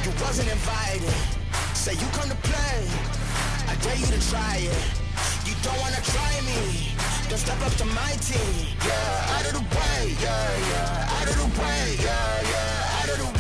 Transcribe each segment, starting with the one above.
you wasn't invited. Say you come to play, I dare you to try it. You don't wanna try me, then step up to my team. Yeah, out of the way, yeah, yeah, out of the way, yeah, yeah, out of the way.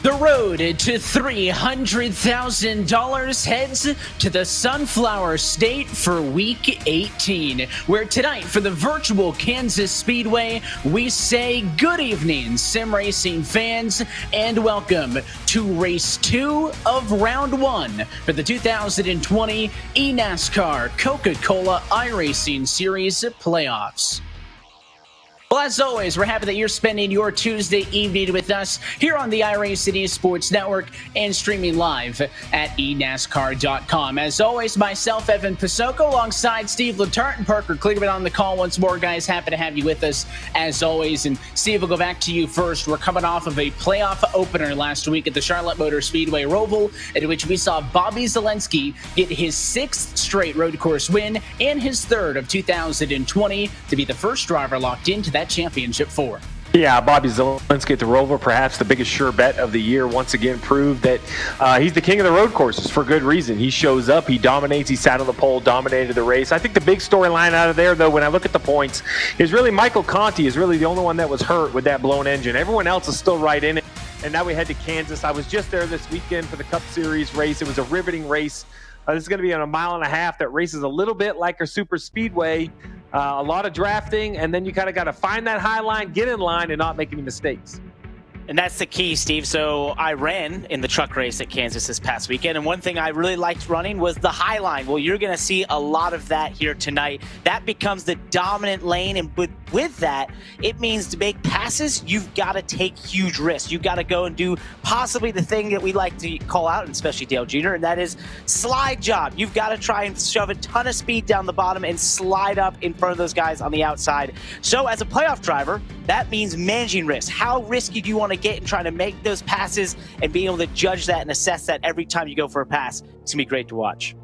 The road to $300,000 heads to the Sunflower State for Week 18, where tonight for the virtual Kansas Speedway, we say good evening, sim racing fans, and welcome to Race 2 of Round 1 for the 2020 eNASCAR Coca-Cola iRacing Series playoffs. Well, as always, we're happy that you're spending your Tuesday evening with us here on the iRacing Sports Network and streaming live at eNASCAR.com. As always, myself, Evan Pasoko, alongside Steve Letarte and Parker Kligerman on the call once more. Guys, happy to have you with us as always. And Steve, we'll go back to you first. We're coming off of a playoff opener last week at the Charlotte Motor Speedway Roval, in which we saw Bobby Zalenski get his 6th straight road course win and his 3rd of 2020 to be the first driver locked into that championship 4. Yeah, Bobby Zalenski at the Roval, perhaps the biggest sure bet of the year, once again proved that he's the king of the road courses for good reason. He shows up, he dominates, he sat on the pole, dominated the race. I think the big storyline out of there, though, when I look at the points, is really Michael Conti is really the only one that was hurt with that blown engine. Everyone else is still right in it. And now we head to Kansas. I was just there this weekend for the Cup Series race. It was a riveting race. This is going to be on a 1.5 mile that races a little bit like a super speedway. A lot of drafting, and then you kind of got to find that high line, get in line, and not make any mistakes. And that's the key, Steve. So I ran in the truck race at Kansas this past weekend, and one thing I really liked running was the high line. Well, you're going to see a lot of that here tonight. That becomes the dominant lane, and with that, it means to make passes, you've got to take huge risks. You've got to go and do possibly the thing that we like to call out, and especially Dale Jr., and that is slide job. You've got to try and shove a ton of speed down the bottom and slide up in front of those guys on the outside. So as a playoff driver, that means managing risk. How risky do you want to get and trying to make those passes and being able to judge that and assess that every time you go for a pass? It's going to be great to watch.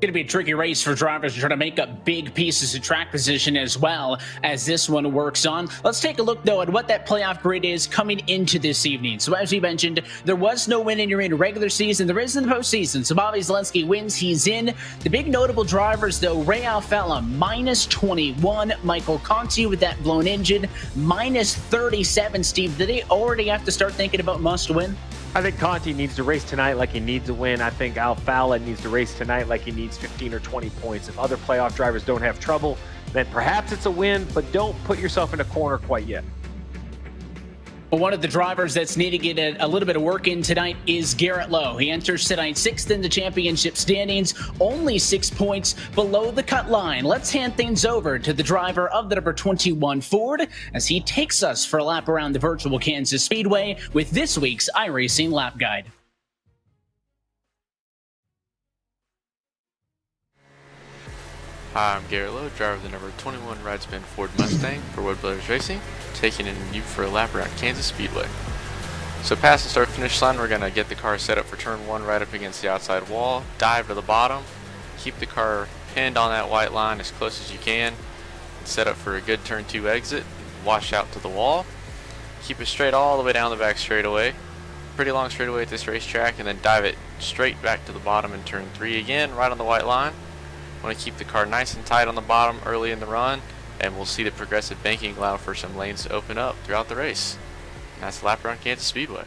Going to be a tricky race for drivers to try to make up big pieces of track position as well as this one works on. Let's take a look, though, at what that playoff grid is coming into this evening. So as we mentioned, there was no win in your regular season. There is in the postseason. So Bobby Zalenski wins. He's in. The big notable drivers, though, Ray Alfalla, -21. Michael Conti with that blown engine, -37. Steve, did they already have to start thinking about must win? I think Conti needs to race tonight like he needs to win. I think Alfalla needs to race tonight like he needs 15 or 20 points. If other playoff drivers don't have trouble, then perhaps it's a win, but don't put yourself in a corner quite yet. Well, one of the drivers that's needing to get a little bit of work in tonight is Garrett Lowe. He enters tonight 6th in the championship standings, only 6 points below the cut line. Let's hand things over to the driver of the number 21 Ford as he takes us for a lap around the virtual Kansas Speedway with this week's iRacing Lap Guide. Hi, I'm Garrett Lowe, driver of the number 21 Ride-Spin Ford Mustang for Wood Brothers Racing, taking you for a lap around Kansas Speedway. So past the start-finish line, we're going to get the car set up for turn 1 right up against the outside wall, dive to the bottom, keep the car pinned on that white line as close as you can, and set up for a good turn 2 exit, wash out to the wall, keep it straight all the way down the back straightaway, pretty long straightaway at this racetrack, and then dive it straight back to the bottom in turn 3 again, right on the white line. Want to keep the car nice and tight on the bottom early in the run, and we'll see the progressive banking allow for some lanes to open up throughout the race. And that's the lap around Kansas Speedway.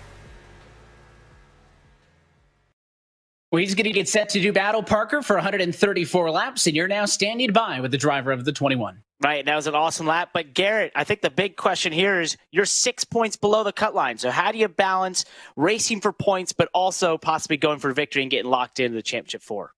Well, he's going to get set to do battle, Parker, for 134 laps, and you're now standing by with the driver of the 21. Right, that was an awesome lap. But Garrett, I think the big question here is you're 6 points below the cut line. So how do you balance racing for points, but also possibly going for victory and getting locked into the championship 4?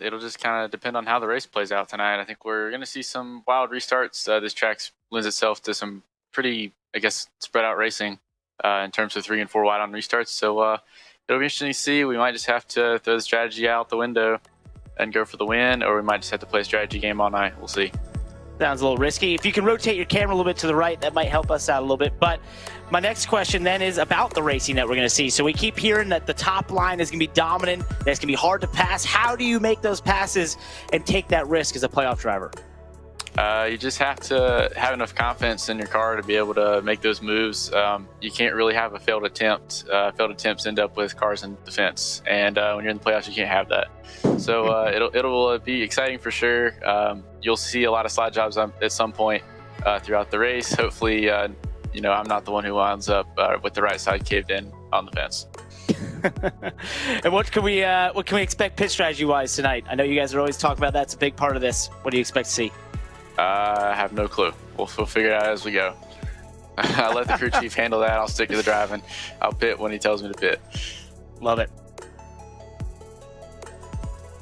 It'll just kind of depend on how the race plays out tonight. I think we're going to see some wild restarts. This track lends itself to some pretty, I guess, spread out racing in terms of 3 and 4 wide on restarts. So it'll be interesting to see. We might just have to throw the strategy out the window and go for the win, or we might just have to play a strategy game all night. We'll see. Sounds a little risky. If you can rotate your camera a little bit to the right, that might help us out a little bit. But my next question then is about the racing that we're going to see. So we keep hearing that the top line is going to be dominant, that it's going to be hard to pass. How do you make those passes and take that risk as a playoff driver? You just have to have enough confidence in your car to be able to make those moves. You can't really have a failed attempt. Failed attempts end up with cars in defense, and when you're in the playoffs, you can't have that. So it'll be exciting for sure. You'll see a lot of slide jobs at some point throughout the race. Hopefully, I'm not the one who winds up with the right side caved in on the fence. And what can we expect pit strategy wise tonight? I know you guys are always talking about that's a big part of this. What do you expect to see? I have no clue. We'll figure it out as we go. I'll let the crew chief handle that. I'll stick to the driving. I'll pit when he tells me to pit. Love it.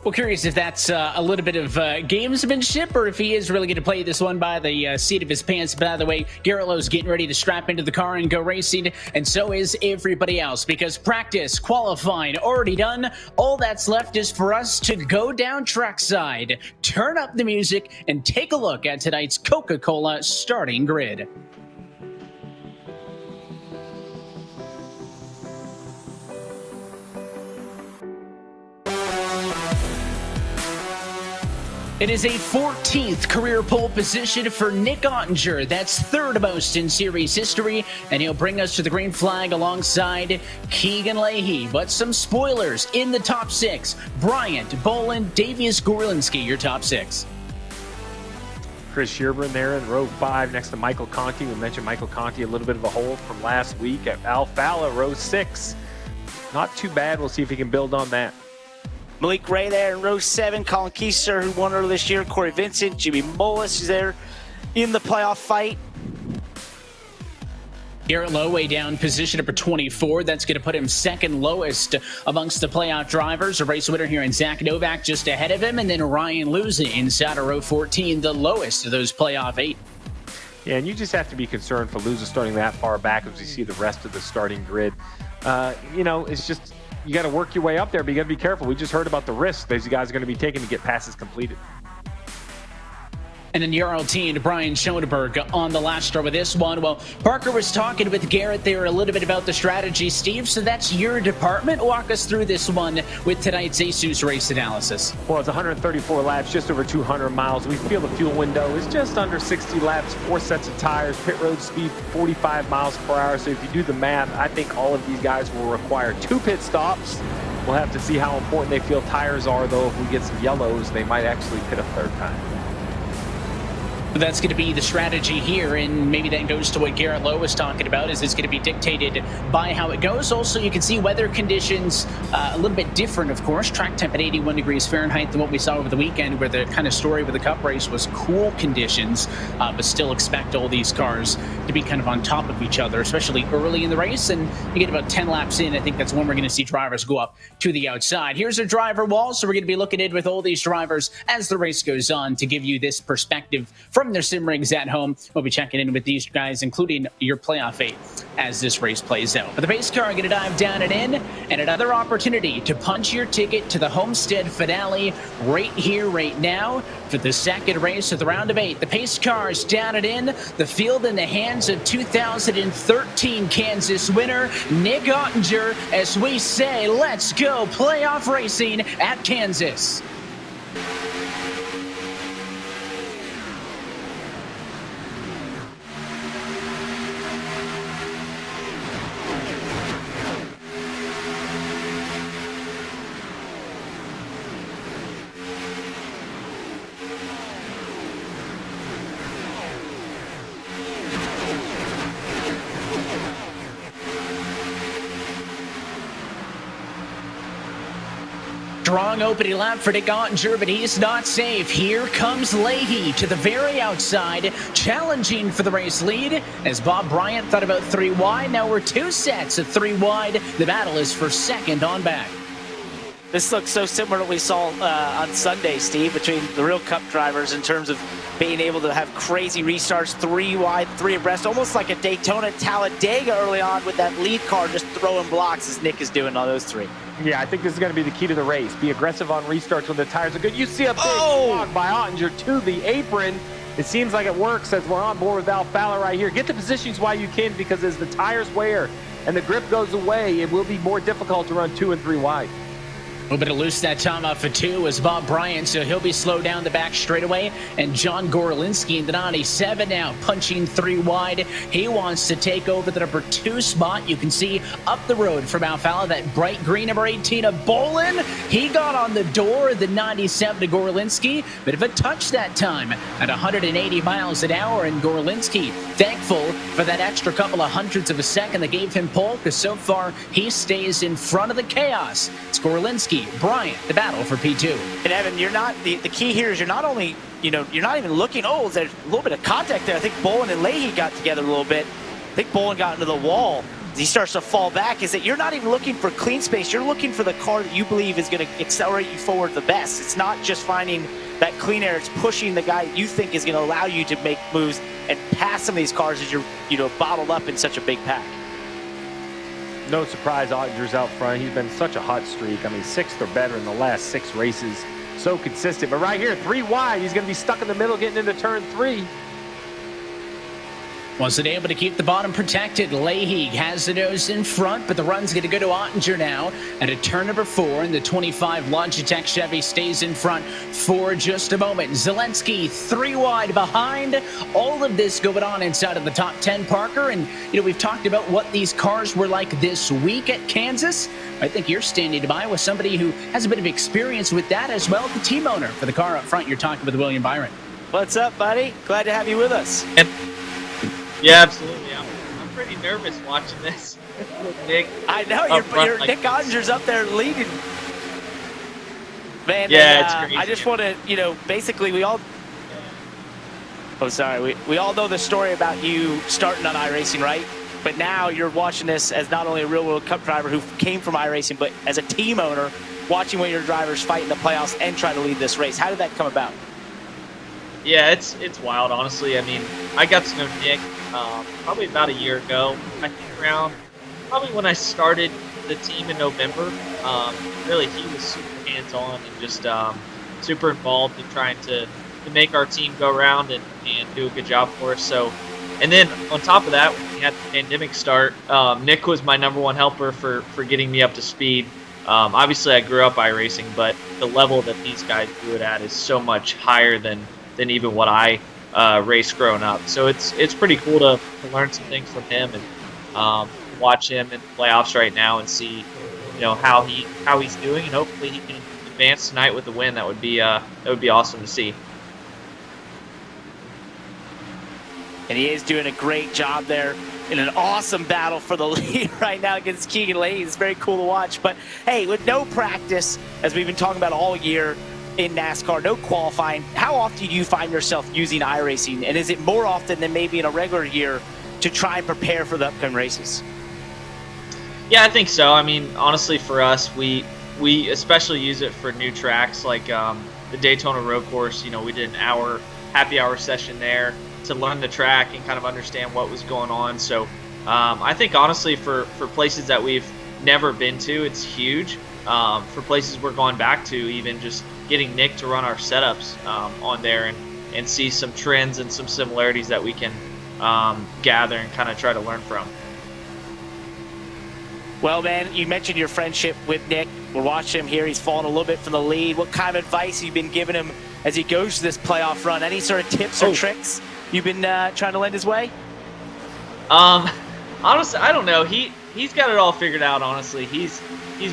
Well, curious if that's a little bit of gamesmanship or if he is really going to play this one by the seat of his pants. By the way, Garrett Lowe's getting ready to strap into the car and go racing, and so is everybody else, because practice, qualifying, already done. All that's left is for us to go down trackside, turn up the music, and take a look at tonight's Coca-Cola starting grid. It is a 14th career pole position for Nick Ottinger. That's third most in series history, and he'll bring us to the green flag alongside Keegan Leahy. But some spoilers in the top 6. Bryant, Boland, Davius Gorlinski, your top 6. Chris Shearburn there in row 5 next to Michael Conti. We mentioned Michael Conti, a little bit of a hole from last week. At Alfala, row 6. Not too bad. We'll see if he can build on that. Malik Ray there in row 7. Colin Keister, who won earlier this year. Corey Vincent, Jimmy Mullis is there in the playoff fight. Garrett Lowe way down position number 24. That's going to put him second lowest amongst the playoff drivers. A race winner here in Zach Novak just ahead of him. And then Ryan Luza inside of row 14, the lowest of those playoff 8. Yeah, and you just have to be concerned for Luza starting that far back as we see the rest of the starting grid. It's just, you got to work your way up there, but you got to be careful. We just heard about the risk these guys are going to be taking to get passes completed. And then your old team, Brian Schoenberg, on the last start with this one. Well, Parker was talking with Garrett there a little bit about the strategy, Steve, so that's your department. Walk us through this one with tonight's ASUS race analysis. Well, it's 134 laps, just over 200 miles. We feel the fuel window is just under 60 laps, 4 sets of tires, pit road speed 45 miles per hour. So if you do the math, I think all of these guys will require 2 pit stops. We'll have to see how important they feel tires are, though. If we get some yellows, they might actually pit a third time. That's going to be the strategy here, and maybe that goes to what Garrett Lowe was talking about, is it's going to be dictated by how it goes. Also, you can see weather conditions a little bit different, of course. Track temp at 81 degrees Fahrenheit than what we saw over the weekend, where the kind of story with the Cup race was cool conditions, but still expect all these cars to be kind of on top of each other, especially early in the race. And you get about 10 laps in, I think that's when we're going to see drivers go up to the outside. Here's a driver wall, so we're going to be looking in with all these drivers as the race goes on to give you this perspective from their sim rigs at home. We'll be checking in with these guys, including your playoff 8, as this race plays out. But the pace car going to dive down and in, and another opportunity to punch your ticket to the Homestead finale right here, right now, for the second race of the round of 8. The pace cars down and in, the field in the hands of 2013 Kansas winner Nick Ottinger, as we say, let's go playoff racing at Kansas. Strong opening lap for Nick Ottinger, but he's not safe. Here comes Leahy to the very outside, challenging for the race lead, as Bob Bryant thought about 3 wide. Now we're 2 sets of 3 wide. The battle is for second on back. This looks so similar to what we saw on Sunday, Steve, between the real Cup drivers in terms of being able to have crazy restarts, 3 wide, 3 abreast, almost like a Daytona Talladega early on with that lead car just throwing blocks as Nick is doing on those 3. Yeah, I think this is going to be the key to the race. Be aggressive on restarts when the tires are good. You see a big block by Ottinger to the apron. It seems like it works as we're on board with Al Fowler right here. Get the positions while you can, because as the tires wear and the grip goes away, it will be more difficult to run 2 and 3 wide. A little bit of loose that time off for 2 is Bob Bryant, so he'll be slowed down the back straightaway. And John Gorlinski in the 97 now, punching 3 wide. He wants to take over the number 2 spot. You can see up the road from Alfala, that bright green number 18 of Boland. He got on the door of the 97 to Gorlinski. Bit of a touch that time at 180 miles an hour. And Gorlinski thankful for that extra couple of hundredths of a second that gave him pole, because so far he stays in front of the chaos. It's Gorlinski, Bryant, the battle for P2. And Evan, you're not the key here is you're not only, you're not even looking, there's a little bit of contact there. I think Boland and Leahy got together a little bit. I think Boland got into the wall he starts to fall back is that you're not even looking for clean space. You're looking for the car that you believe is going to accelerate you forward the best. It's not just finding that clean air. It's pushing the guy that you think is going to allow you to make moves and pass some of these cars as you're, bottled up in such a big pack. No surprise, Ottinger's out front. He's been such a hot streak. I mean, 6th or better in the last 6 races. So consistent. But right here, 3 wide. He's going to be stuck in the middle getting into turn 3. Wasn't able to keep the bottom protected. Leahy has the nose in front, but the run's going to go to Ottinger now. And at turn number 4, and the 25 Logitech Chevy stays in front for just a moment. Zelensky 3 wide behind. All of this going on inside of the top 10, Parker. And, we've talked about what these cars were like this week at Kansas. I think you're standing by with somebody who has a bit of experience with that as well, the team owner for the car up front. You're talking with William Byron. What's up, buddy? Glad to have you with us. Yeah, absolutely. I'm pretty nervous watching this with Nick. I know you're Nick Ottinger's up there leading. Man, yeah, it's crazy. I just want to, basically we all. Oh, sorry. We all know the story about you starting on iRacing, right? But now you're watching this as not only a real World Cup driver who came from iRacing, but as a team owner, watching one of your drivers fight in the playoffs and try to lead this race. How did that come about? Yeah, it's wild, honestly. I mean, I got to know Nick probably about a year ago. I think around probably when I started the team in November. Really, he was super hands-on and just super involved in trying to make our team go around and do a good job for us. So, and then on top of that, when we had the pandemic start, Nick was my #1 helper for getting me up to speed. Obviously, I grew up iRacing, but the level that these guys do it at is so much higher than even what I raced growing up. So it's pretty cool to learn some things from him and watch him in the playoffs right now and see how he's doing, and hopefully he can advance tonight with the win. That would be awesome to see. And he is doing a great job there in an awesome battle for the lead right now against Keegan Leahy. It's very cool to watch. But hey, with no practice, as we've been talking about all year in NASCAR, no qualifying, how often do you find yourself using iRacing? And is it more often than maybe in a regular year to try and prepare for the upcoming races? Yeah, I think so. I mean, honestly, for us, we especially use it for new tracks like the Daytona Road Course. We did an hour happy hour session there to learn the track and kind of understand what was going on. So I think honestly for places that we've never been to, it's huge. For places we're going back to, even just getting Nick to run our setups on there and see some trends and some similarities that we can gather and kind of try to learn from. Well, man, you mentioned your friendship with Nick. We're watching him here. He's fallen a little bit from the lead. What kind of advice have you been giving him as he goes to this playoff run? Any sort of tips or tricks you've been trying to lend his way? Honestly, I don't know. He's got it all figured out, honestly. He's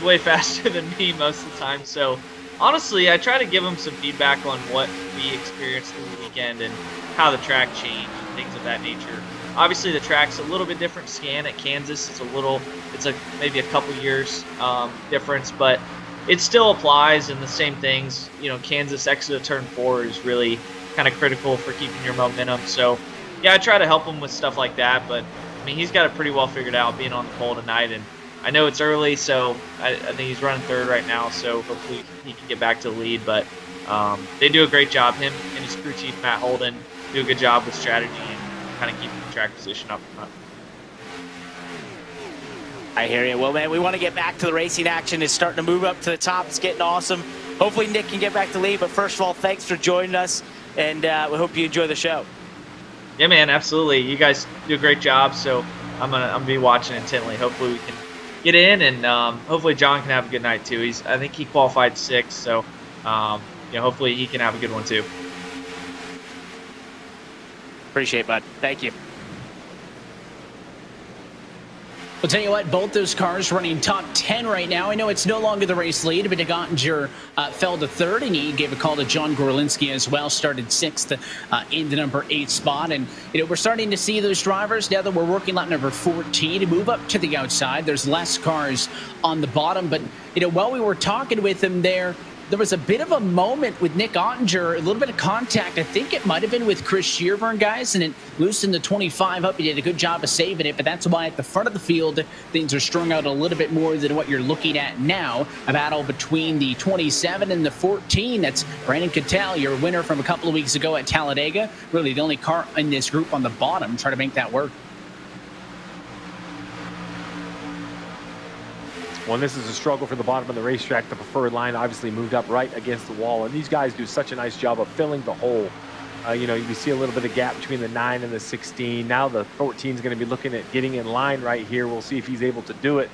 way faster than me most of the time. So, honestly, I try to give him some feedback on what we experienced through the weekend and how the track changed and things of that nature. Obviously, the track's a little bit different scan at Kansas. It's maybe a couple years difference, but it still applies, and the same things. Kansas exit of turn 4 is really kind of critical for keeping your momentum. So, yeah, I try to help him with stuff like that, but I mean, he's got it pretty well figured out being on the pole tonight, and I know it's early, so I think he's running 3rd right now, so hopefully he can get back to the lead. But they do a great job. Him and his crew chief, Matt Holden, do a good job with strategy and kind of keeping the track position up front. I hear you. Well, man, we want to get back to the racing action. It's starting to move up to the top. It's getting awesome. Hopefully Nick can get back to the lead, but first of all, thanks for joining us, and we hope you enjoy the show. Yeah, man, absolutely. You guys do a great job, so I'm gonna be watching intently. Hopefully we can get in, and hopefully John can have a good night too. I think he qualified 6th, so hopefully he can have a good one too. Appreciate it, bud. Thank you. I'll tell you what, both those cars running top 10 right now. I know it's no longer the race lead, but Ottinger fell to 3rd, and he gave a call to John Gorlinski as well, started 6th in the number 8 spot. And, we're starting to see those drivers now that we're working lap number 14 to move up to the outside. There's less cars on the bottom, but, while we were talking with him there, there was a bit of a moment with Nick Ottinger, a little bit of contact. I think it might have been with Chris Shearburn, guys, and it loosened the 25 up. He did a good job of saving it, but that's why at the front of the field, things are strung out a little bit more than what you're looking at now. A battle between the 27 and the 14. That's Brandon Cattell, your winner from a couple of weeks ago at Talladega. Really the only car in this group on the bottom. Try to make that work. Well, this is a struggle for the bottom of the racetrack. The preferred line obviously moved up right against the wall, and these guys do such a nice job of filling the hole. You know, you see a little bit of gap between the 9 and the 16. Now the 14 is going to be looking at getting in line right here. We'll see if he's able to do it.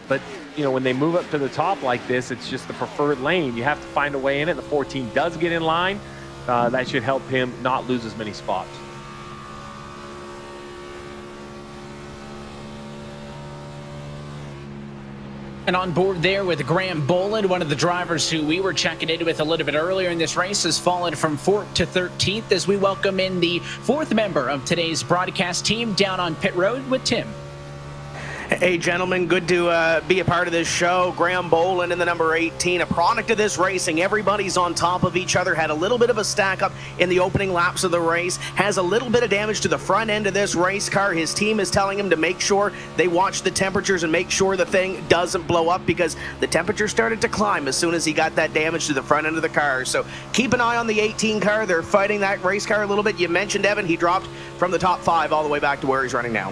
But, you know, when they move up to the top like this, it's just the preferred lane. You have to find a way in it. The 14 does get in line. That should help him not lose as many spots. And on board there with Graham Boland, one of the drivers who we were checking in with a little bit earlier in this race, has fallen from 4th to 13th as we welcome in the 4th member of today's broadcast team down on pit road with Tim. Hey, gentlemen, good to be a part of this show. Graham Boland in the number 18, a product of this racing. Everybody's on top of each other. Had a little bit of a stack up in the opening laps of the race. Has a little bit of damage to the front end of this race car. His team is telling him to make sure they watch the temperatures and make sure the thing doesn't blow up, because the temperature started to climb as soon as he got that damage to the front end of the car. So keep an eye on the 18 car. They're fighting that race car a little bit. You mentioned Evan. He dropped from the top 5 all the way back to where he's running now.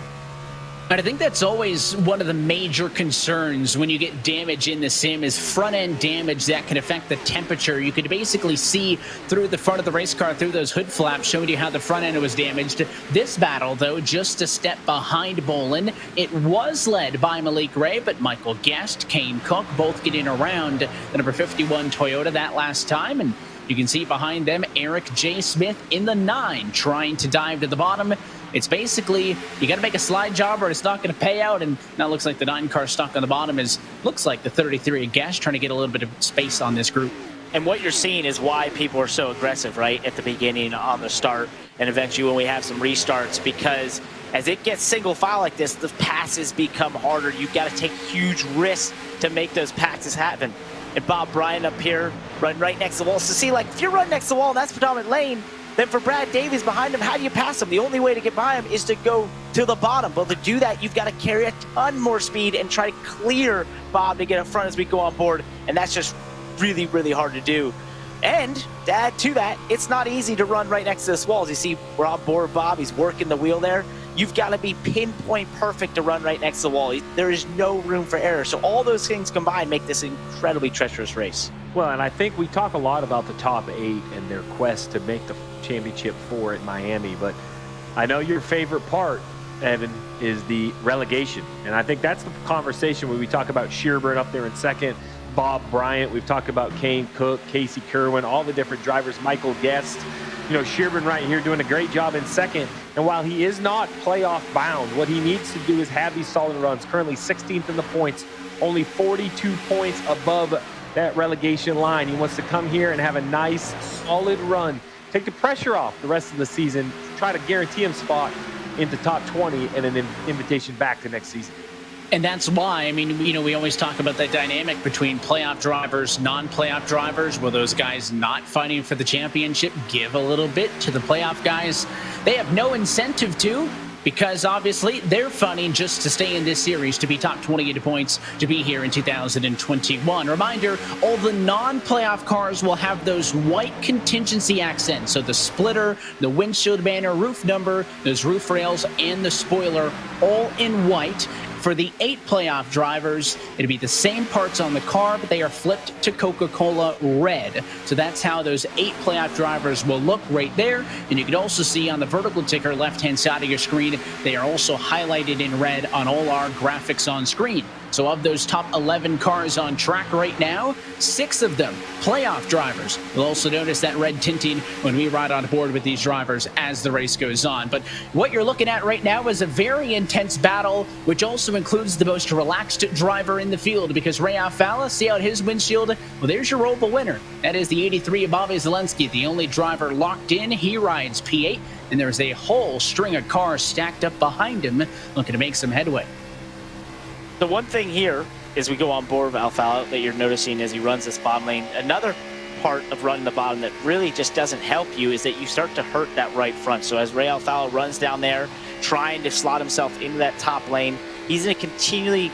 And I think that's always one of the major concerns when you get damage in the sim, is front-end damage that can affect the temperature. You could basically see through the front of the race car, through those hood flaps, showing you how the front end was damaged. This battle, though, just a step behind Boland. It was led by Malik Ray, but Michael Guest, Kane Cook, both getting around the number 51 Toyota that last time. And you can see behind them Eric J. Smith in the 9, trying to dive to the bottom. It's basically, you got to make a slide job or it's not going to pay out. And now it looks like the 9 car stuck on the bottom looks like the 33 of Guest, trying to get a little bit of space on this group. And what you're seeing is why people are so aggressive, right, at the beginning, on the start, and eventually when we have some restarts, because as it gets single file like this, the passes become harder. You've got to take huge risks to make those passes happen. And Bob Bryan up here, running right next to the wall. So see, like, if you're running next to the wall and that's predominant lane, then for Brad Davies behind him, how do you pass him? The only way to get by him is to go to the bottom. But to do that, you've got to carry a ton more speed and try to clear Bob to get up front as we go on board. And that's just really, really hard to do. And to add to that, it's not easy to run right next to this wall. As you see, we're on board Bob. He's working the wheel there. You've got to be pinpoint perfect to run right next to the wall. There is no room for error. So all those things combined make this an incredibly treacherous race. Well, and I think we talk a lot about the top 8 and their quest to make the championship 4 at Miami, but I know your favorite part, Evan, is the relegation. And I think that's the conversation when we talk about Shearburn up there in 2nd, Bob Bryant, we've talked about Kane Cook, Casey Kerwin, all the different drivers, Michael Guest. You know, Shearburn right here doing a great job in 2nd. And while he is not playoff bound, what he needs to do is have these solid runs. Currently 16th in the points, only 42 points above that relegation line. He wants to come here and have a nice, solid run. Take the pressure off the rest of the season. Try to guarantee him spot into top 20 and an invitation back to next season. And that's why, I mean, you know, we always talk about that dynamic between playoff drivers, non-playoff drivers. Will those guys not fighting for the championship give a little bit to the playoff guys? They have no incentive to, because obviously they're fighting just to stay in this series, to be top 28 points, to be here in 2021. Reminder, all the non-playoff cars will have those white contingency accents. So the splitter, the windshield banner, roof number, those roof rails, and the spoiler, all in white. For the 8 playoff drivers, it'll be the same parts on the car, but they are flipped to Coca-Cola red. So that's how those 8 playoff drivers will look right there. And you can also see on the vertical ticker left-hand side of your screen, they are also highlighted in red on all our graphics on screen. So of those top 11 cars on track right now, 6 of them playoff drivers. You'll also notice that red tinting when we ride on board with these drivers as the race goes on. But what you're looking at right now is a very intense battle, which also includes the most relaxed driver in the field, because Ray Alfala, see out his windshield? Well, there's your Roval winner. That is the 83 of Bobby Zelensky, the only driver locked in. He rides P8, and there's a whole string of cars stacked up behind him looking to make some headway. The one thing here as we go on board with Alfala that you're noticing as he runs this bottom lane, another part of running the bottom that really just doesn't help you is that you start to hurt that right front. So as Ray Alfala runs down there, trying to slot himself into that top lane, he's going to continually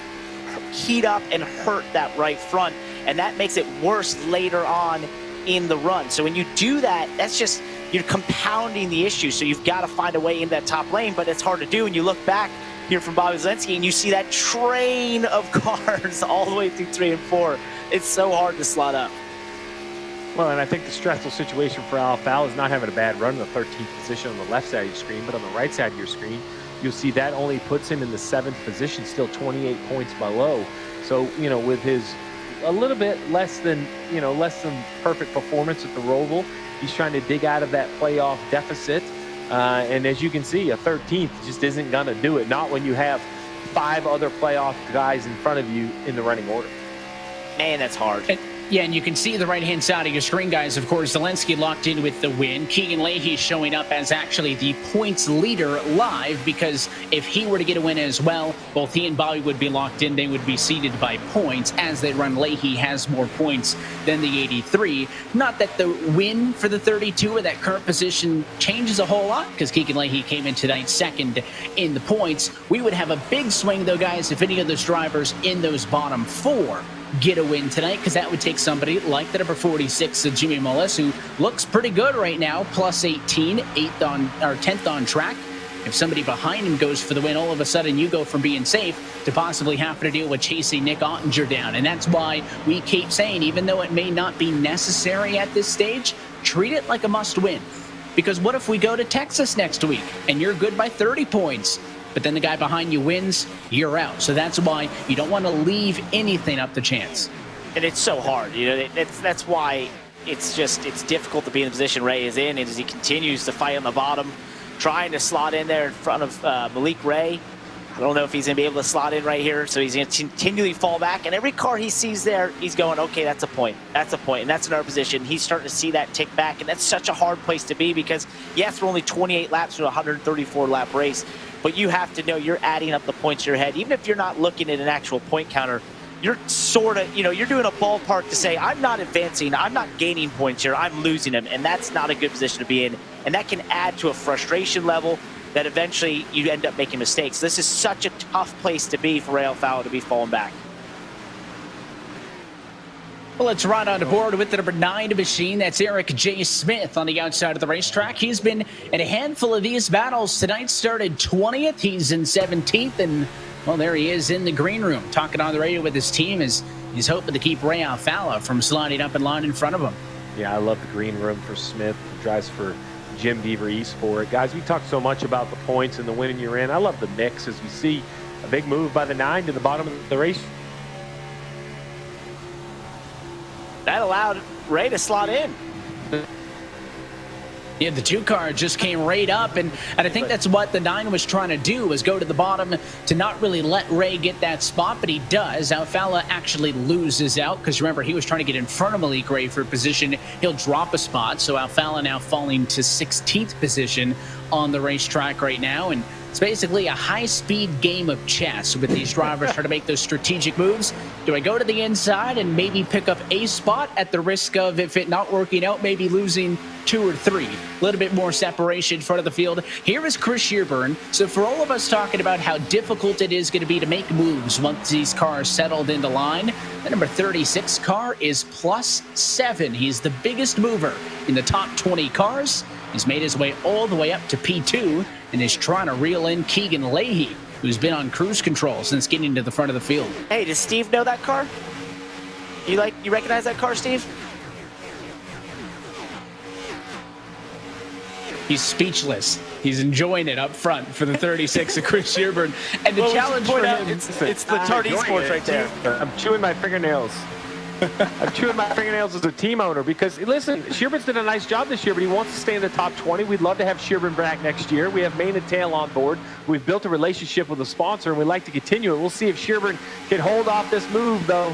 heat up and hurt that right front, and that makes it worse later on in the run. So when you do that, that's just, you're compounding the issue. So you've got to find a way in that top lane, but it's hard to do. And you look back here from Bobby Zalenski and you see that train of cars all the way through 3 and 4. It's so hard to slot up. Well, and I think the stressful situation for Alfala is not having a bad run in the 13th position on the left side of your screen, but on the right side of your screen, you'll see that only puts him in the 7th position, still 28 points below. So, you know, with his a little bit less than perfect performance at the Roval, he's trying to dig out of that playoff deficit. And as you can see, a 13th just isn't going to do it. Not when you have 5 other playoff guys in front of you in the running order. Man, that's hard. Yeah, and you can see the right-hand side of your screen, guys. Of course, Zalenski locked in with the win. Keegan Leahy showing up as actually the points leader live, because if he were to get a win as well, both he and Bobby would be locked in. They would be seeded by points. As they run, Leahy has more points than the 83. Not that the win for the 32 or that current position changes a whole lot, because Keegan Leahy came in tonight second in the points. We would have a big swing, though, guys, if any of those drivers in those bottom 4 get a win tonight, because that would take somebody like the number 46, Jimmy Mullis, who looks pretty good right now, plus 18, 10th on track. If somebody behind him goes for the win, all of a sudden you go from being safe to possibly having to deal with chasing Nick Ottinger down. And that's why we keep saying, even though it may not be necessary at this stage, treat it like a must win. Because what if we go to Texas next week and you're good by 30 points? But then the guy behind you wins, you're out. So that's why you don't want to leave anything up to chance. And it's so hard, you know. That's why it's difficult to be in the position Ray is in, as he continues to fight on the bottom, trying to slot in there in front of Malik Ray. I don't know if he's going to be able to slot in right here, so he's going to continually fall back. And every car he sees there, he's going, okay, that's a point. That's a point, and that's another position. He's starting to see that tick back, and that's such a hard place to be, because, yes, we're only 28 laps to a 134-lap race, but you have to know you're adding up the points in your head. Even if you're not looking at an actual point counter, you're sort of, you're doing a ballpark to say, I'm not advancing, I'm not gaining points here, I'm losing them, and that's not a good position to be in. And that can add to a frustration level that eventually you end up making mistakes. This is such a tough place to be for Ray Alfala to be falling back. Well, let's ride on the board with the number 9 machine. That's Eric J. Smith on the outside of the racetrack. He's been in a handful of these battles tonight. Started 20th. He's in 17th. And, well, there he is in the green room, talking on the radio with his team as he's hoping to keep Ray Alfala from sliding up in line in front of him. Yeah, I love the green room for Smith. He drives for Jim Beaver Eastport. Guys, we talk so much about the points and the winning you're in. I love the mix as we see a big move by the 9 to the bottom of the race. That allowed Ray to slot in. Yeah, the 2 car just came right up, and I think that's what the 9 was trying to do, was go to the bottom to not really let Ray get that spot, but he does. Alfala actually loses out, because remember, he was trying to get in front of Malik Ray for position. He'll drop a spot, so Alfala now falling to 16th position on the racetrack right now, and it's basically a high-speed game of chess with these drivers trying to make those strategic moves. Do I go to the inside and maybe pick up a spot at the risk of, if it not working out, maybe losing 2 or 3? A little bit more separation in front of the field. Here is Chris Shearburn. So for all of us talking about how difficult it is going to be to make moves once these cars settled into line, the number 36 car is +7. He's the biggest mover in the top 20 cars. He's made his way all the way up to P2 and is trying to reel in Keegan Leahy, who's been on cruise control since getting to the front of the field. Hey, does Steve know that car? You recognize that car, Steve? He's speechless. He's enjoying it up front for the 36 of Chris Shearburn. And the challenge for him, it's the Tardy Sports right there. I'm chewing my fingernails. I'm chewing my fingernails as a team owner, because, listen, Shearburn's did a nice job this year, but he wants to stay in the top 20. We'd love to have Shearburn back next year. We have Main and Tail on board. We've built a relationship with a sponsor, and we'd like to continue it. We'll see if Shearburn can hold off this move, though.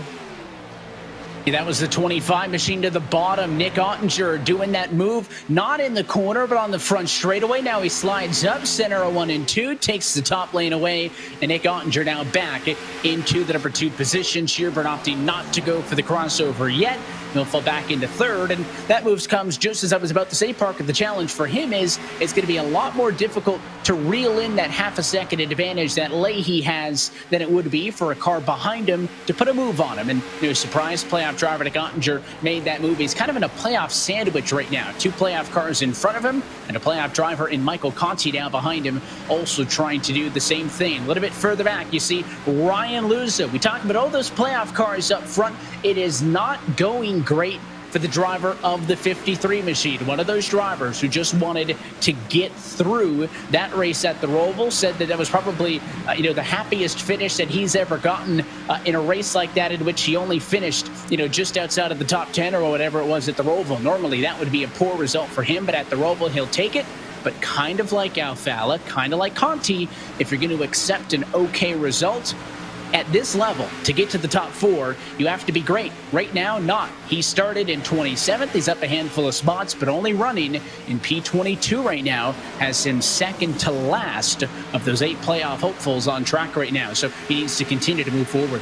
That was the 25 machine to the bottom. Nick Ottinger doing that move, not in the corner, but on the front straightaway. Now he slides up, center of 1 and 2, takes the top lane away, and Nick Ottinger now back into the number 2 position. Shearburn opting not to go for the crossover yet. He'll fall back into 3rd, and that move comes just as I was about to say, Parker. The challenge for him is it's going to be a lot more difficult to reel in that half a second advantage that Leahy has than it would be for a car behind him to put a move on him. And surprise playoff driver Nick Ottinger made that move. He's kind of in a playoff sandwich right now. 2 playoff cars in front of him and a playoff driver in Michael Conti down behind him, also trying to do the same thing. A little bit further back, you see Ryan Luza. We talked about all those playoff cars up front. It is not going great for the driver of the 53 machine. One of those drivers who just wanted to get through that race at the Roval said that was probably the happiest finish that he's ever gotten in a race like that, in which he only finished just outside of the top 10 or whatever it was at the Roval. Normally that would be a poor result for him, but at the Roval he'll take it. But kind of like Alfala, kind of like Conti, if you're going to accept an okay result at this level, to get to the top 4, you have to be great. Right now, not. He started in 27th. He's up a handful of spots, but only running in P22 right now, has him second to last of those 8 playoff hopefuls on track right now. So he needs to continue to move forward.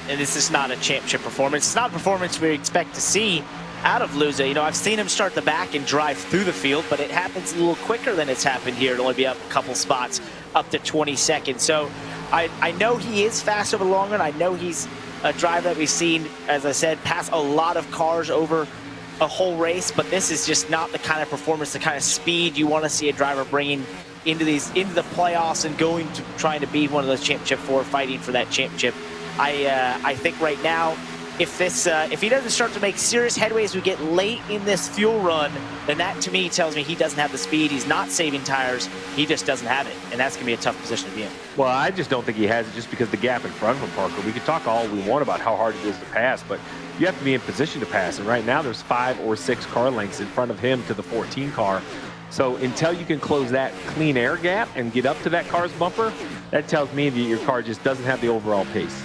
And this is not a championship performance. It's not a performance we expect to see out of Luza. I've seen him start the back and drive through the field, but it happens a little quicker than it's happened here. It'll only be up a couple spots, up to 22nd. So I know he is fast over the long run. I know he's a driver that we've seen, as I said, pass a lot of cars over a whole race, but this is just not the kind of performance, the kind of speed you want to see a driver bringing into the playoffs and trying to be one of those championship 4, fighting for that championship. I think right now, if he doesn't start to make serious headway as we get late in this fuel run, then that to me tells me he doesn't have the speed. He's not saving tires. He just doesn't have it, and that's going to be a tough position to be in. Well, I just don't think he has it just because the gap in front of him, Parker. We can talk all we want about how hard it is to pass, but you have to be in position to pass. And right now there's 5 or 6 car lengths in front of him to the 14 car. So until you can close that clean air gap and get up to that car's bumper, that tells me that your car just doesn't have the overall pace.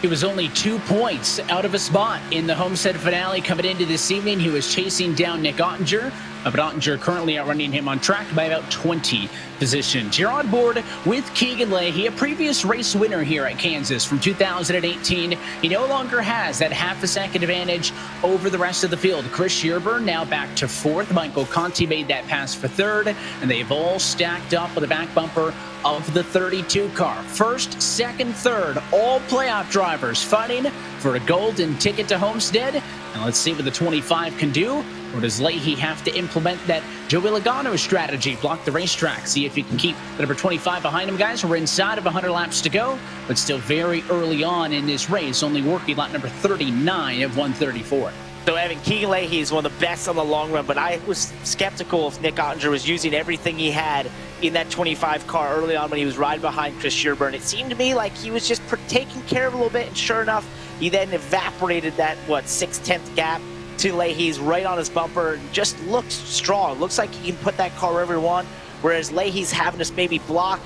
He was only 2 points out of a spot in the Homestead finale coming into this evening. He was chasing down Nick Ottinger, but Ottinger currently outrunning him on track by about 20 positions. You're on board with Keegan Leahy, a previous race winner here at Kansas from 2018. He no longer has that half a second advantage over the rest of the field. Chris Shearburn now back to 4th. Michael Conti made that pass for 3rd, and they've all stacked up with a back bumper of the 32 car. 1st, 2nd, 3rd, all playoff drivers fighting for a golden ticket to Homestead. And let's see what the 25 can do. Or does Leahy have to implement that Joey Logano strategy, block the racetrack, see if he can keep the number 25 behind him, guys? We're inside of 100 laps to go, but still very early on in this race, only working lap number 39 of 134. So Evan, Keegan Leahy is one of the best on the long run, but I was skeptical if Nick Ottinger was using everything he had in that 25 car early on when he was riding behind Chris Shearburn. It seemed to me like he was just taking care of it a little bit, and sure enough, he then evaporated that, 6/10 gap to Leahy's right on his bumper. Just looks strong. Looks like he can put that car wherever he wants, whereas Leahy's having to maybe block,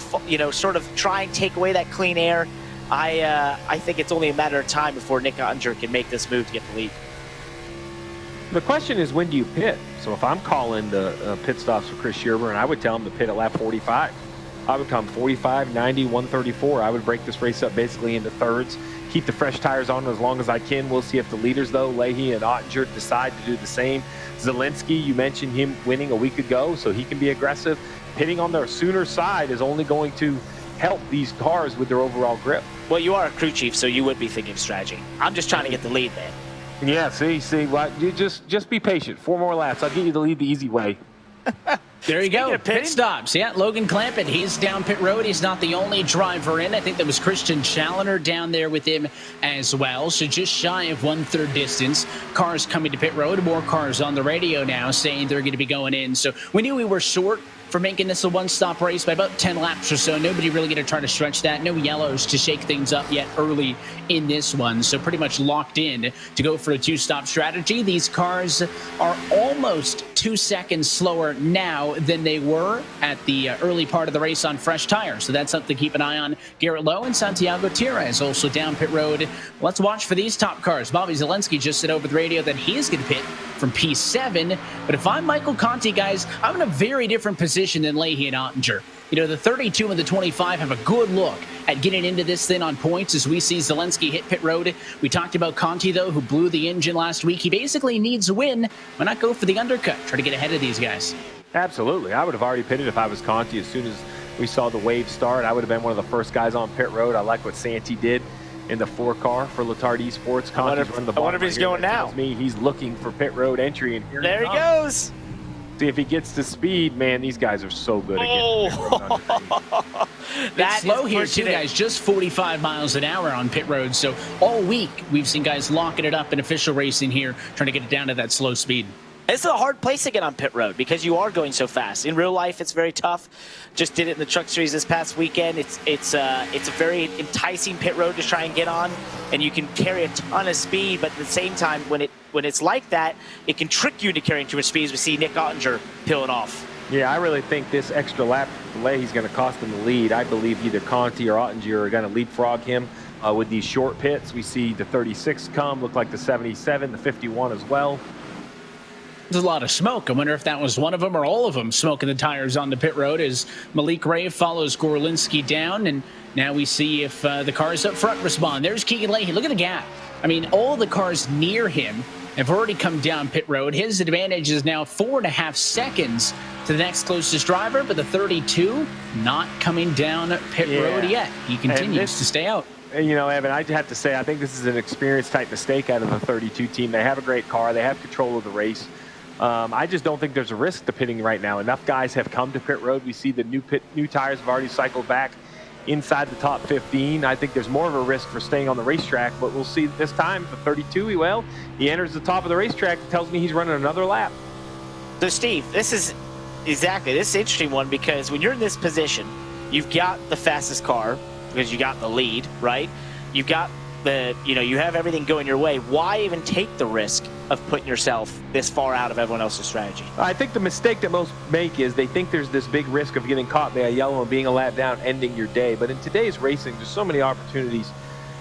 sort of try and take away that clean air. I think it's only a matter of time before Nick Ottinger can make this move to get the lead. The question is, when do you pit? So if I'm calling the pit stops for Chris Shearburn, I would tell him to pit at lap 45. I would come 45, 90, 134. I would break this race up basically into thirds, keep the fresh tires on as long as I can. We'll see if the leaders, though, Leahy and Ottinger, decide to do the same. Zelensky, you mentioned him winning a week ago, so he can be aggressive. Pitting on the sooner side is only going to help these cars with their overall grip. Well, you are a crew chief, so you would be thinking of strategy. I'm just trying to get the lead, man. Yeah, see, well, you just be patient. 4 more laps. I'll get you the lead the easy way. There you go. Pit stops. Yeah, Logan Clampett, he's down pit road. He's not the only driver in. I think there was Christian Challoner down there with him as well. So just shy of 1/3 distance. Cars coming to pit road. More cars on the radio now saying they're going to be going in. So we knew we were short for making this a one-stop race by about 10 laps or so. Nobody really going to try to stretch that. No yellows to shake things up yet early in this one. So pretty much locked in to go for a two-stop strategy. These cars are almost 2 seconds slower now than they were at the early part of the race on fresh tires. So that's something to keep an eye on. Garrett Lowe and Santiago Tires also down pit road. Let's watch for these top cars. Bobby Zelensky just said over the radio that he is going to pit from P7. But if I'm Michael Conti, guys, I'm in a very different position than Leahy and Ottinger. You know, the 32 and the 25 have a good look at getting into this thing on points as we see Zelensky hit pit road. We talked about Conti, though, who blew the engine last week. He basically needs a win. Why not go for the undercut? Try to get ahead of these guys. Absolutely. I would have already pitted if I was Conti. As soon as we saw the wave start, I would have been one of the first guys on pit road. I like what Santi did in the 4-car for Letard Esports. Conti's running the bottom. I wonder if he's going now. Me, he's looking for pit road entry, and here there he goes. See if he gets to speed. Man, these guys are so good at That's slow here too, guys. Just 45 miles an hour on pit road. So all week we've seen guys locking it up in official racing here, trying to get it down to that slow speed. It's a hard place to get on pit road because you are going so fast. In real life, it's very tough. Just did it in the Truck Series this past weekend. It's a very enticing pit road to try and get on, and you can carry a ton of speed. But at the same time, when it's like that, it can trick you into carrying too much speed. As we see Nick Ottinger peeling off. Yeah, I really think this extra lap delay is going to cost him the lead. I believe either Conti or Ottinger are going to leapfrog him with these short pits. We see the 36 come, look like the 77, the 51 as well. There's a lot of smoke. I wonder if that was one of them or all of them smoking the tires on the pit road as Malik Ray follows Gorlinski down. And now we see if the cars up front respond. There's Keegan Leahy. Look at the gap. I mean, all the cars near him have already come down pit road. His advantage is now 4.5 seconds to the next closest driver, but the 32 not coming down pit road yet. He continues to stay out. You know, Evan, I have to say, I think this is an experience type mistake out of the 32 team. They have a great car. They have control of the race. I just don't think there's a risk to pitting right now. Enough guys have come to pit road. We see the new tires have already cycled back inside the top 15. I think there's more of a risk for staying on the racetrack, but we'll see this time. The 32, he enters the top of the racetrack. It tells me he's running another lap. So, Steve, this is an interesting one because when you're in this position, you've got the fastest car because you got the lead, right? You've got you have everything going your way. Why even take the risk of putting yourself this far out of everyone else's strategy? I think the mistake that most make is they think there's this big risk of getting caught by a yellow and being a lap down, ending your day. But in today's racing, there's so many opportunities